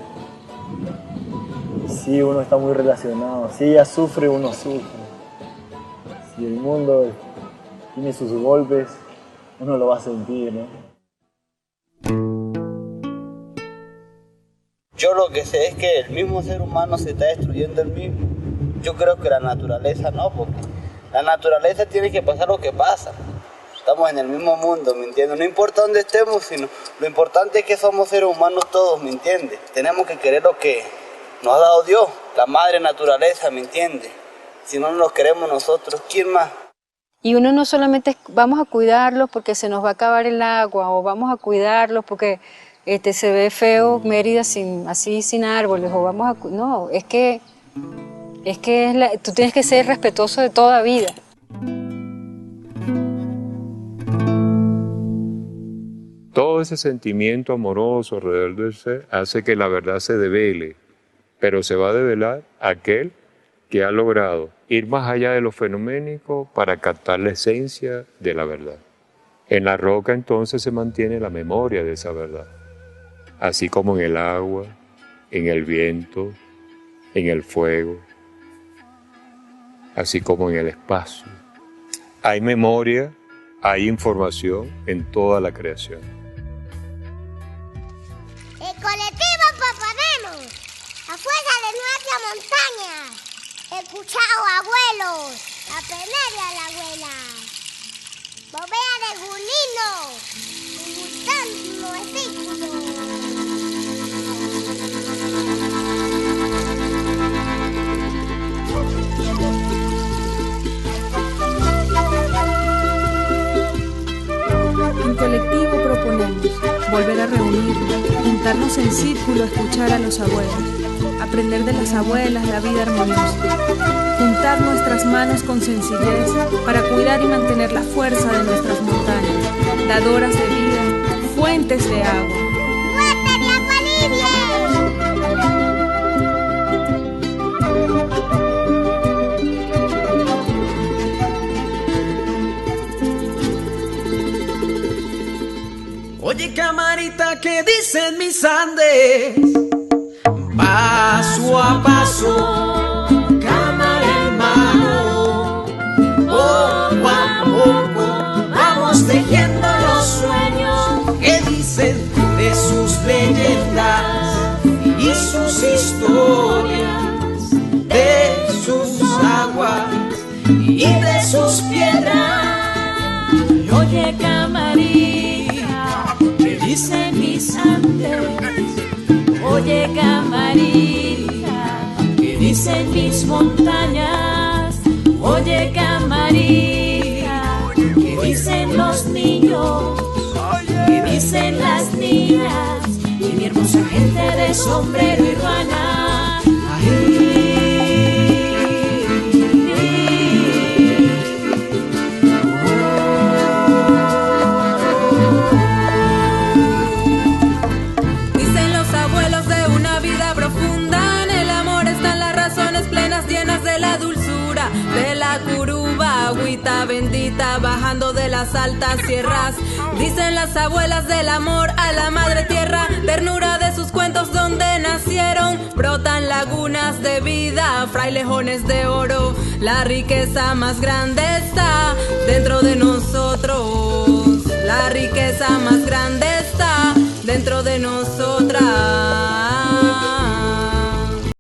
sí, uno está muy relacionado. Si ella sufre, uno sufre. Si el mundo tiene sus golpes, uno lo va a sentir, ¿no? Yo lo que sé es que el mismo ser humano se está destruyendo el mismo. Yo creo que la naturaleza no, porque la naturaleza tiene que pasar lo que pasa. Estamos en el mismo mundo, ¿me entiendes? No importa dónde estemos, sino lo importante es que somos seres humanos todos, ¿me entiendes? Tenemos que querer lo que nos ha dado Dios, la madre naturaleza, ¿me entiendes? Si no nos queremos nosotros, ¿quién más? Y uno no solamente vamos a cuidarlos porque se nos va a acabar el agua, o vamos a cuidarlos porque se ve feo Mérida sin árboles, o vamos a... No, es que tú tienes que ser respetuoso de toda vida. Todo ese sentimiento amoroso alrededor del ser hace que la verdad se devele, pero se va a develar aquel que ha logrado ir más allá de lo fenoménico para captar la esencia de la verdad. En la roca entonces se mantiene la memoria de esa verdad, así como en el agua, en el viento, en el fuego, así como en el espacio. Hay memoria, hay información en toda la creación. El colectivo Papanemos, la fuerza de nuestra montaña. Escuchao, abuelos, la plenaria de la abuela. Bobea de Julino, gustando vehículos. En colectivo proponemos volver a reunirnos, juntarnos en círculo a escuchar a los abuelos, aprender de las abuelas la vida armoniosa, juntar nuestras manos con sencillez para cuidar y mantener la fuerza de nuestras montañas, dadoras de vida, fuentes de agua. Oye, que dicen mis Andes, paso a paso, cámara en mano, poco a poco vamos tejiendo los sueños que dicen de sus leyendas y sus historias, de sus aguas y de sus piedras. Oye, camarita, ¿qué dicen mis Andes? Oye, camarita, ¿qué dicen mis montañas? Oye, camarita, ¿qué dicen los niños? ¿Qué dicen las niñas? Y mi hermosa gente de sombrero y ruana. Dicen los abuelos de una vida profunda, en el amor están las razones plenas llenas de la dulzura de la curuba, agüita bendita bajando de las altas sierras. Dicen las abuelas del amor a la madre tierra, ternura de sus cuentos donde nacieron, brotan lagunas de vida, frailejones de oro. La riqueza más grande está dentro de nosotros, la riqueza más grande está dentro de nosotras.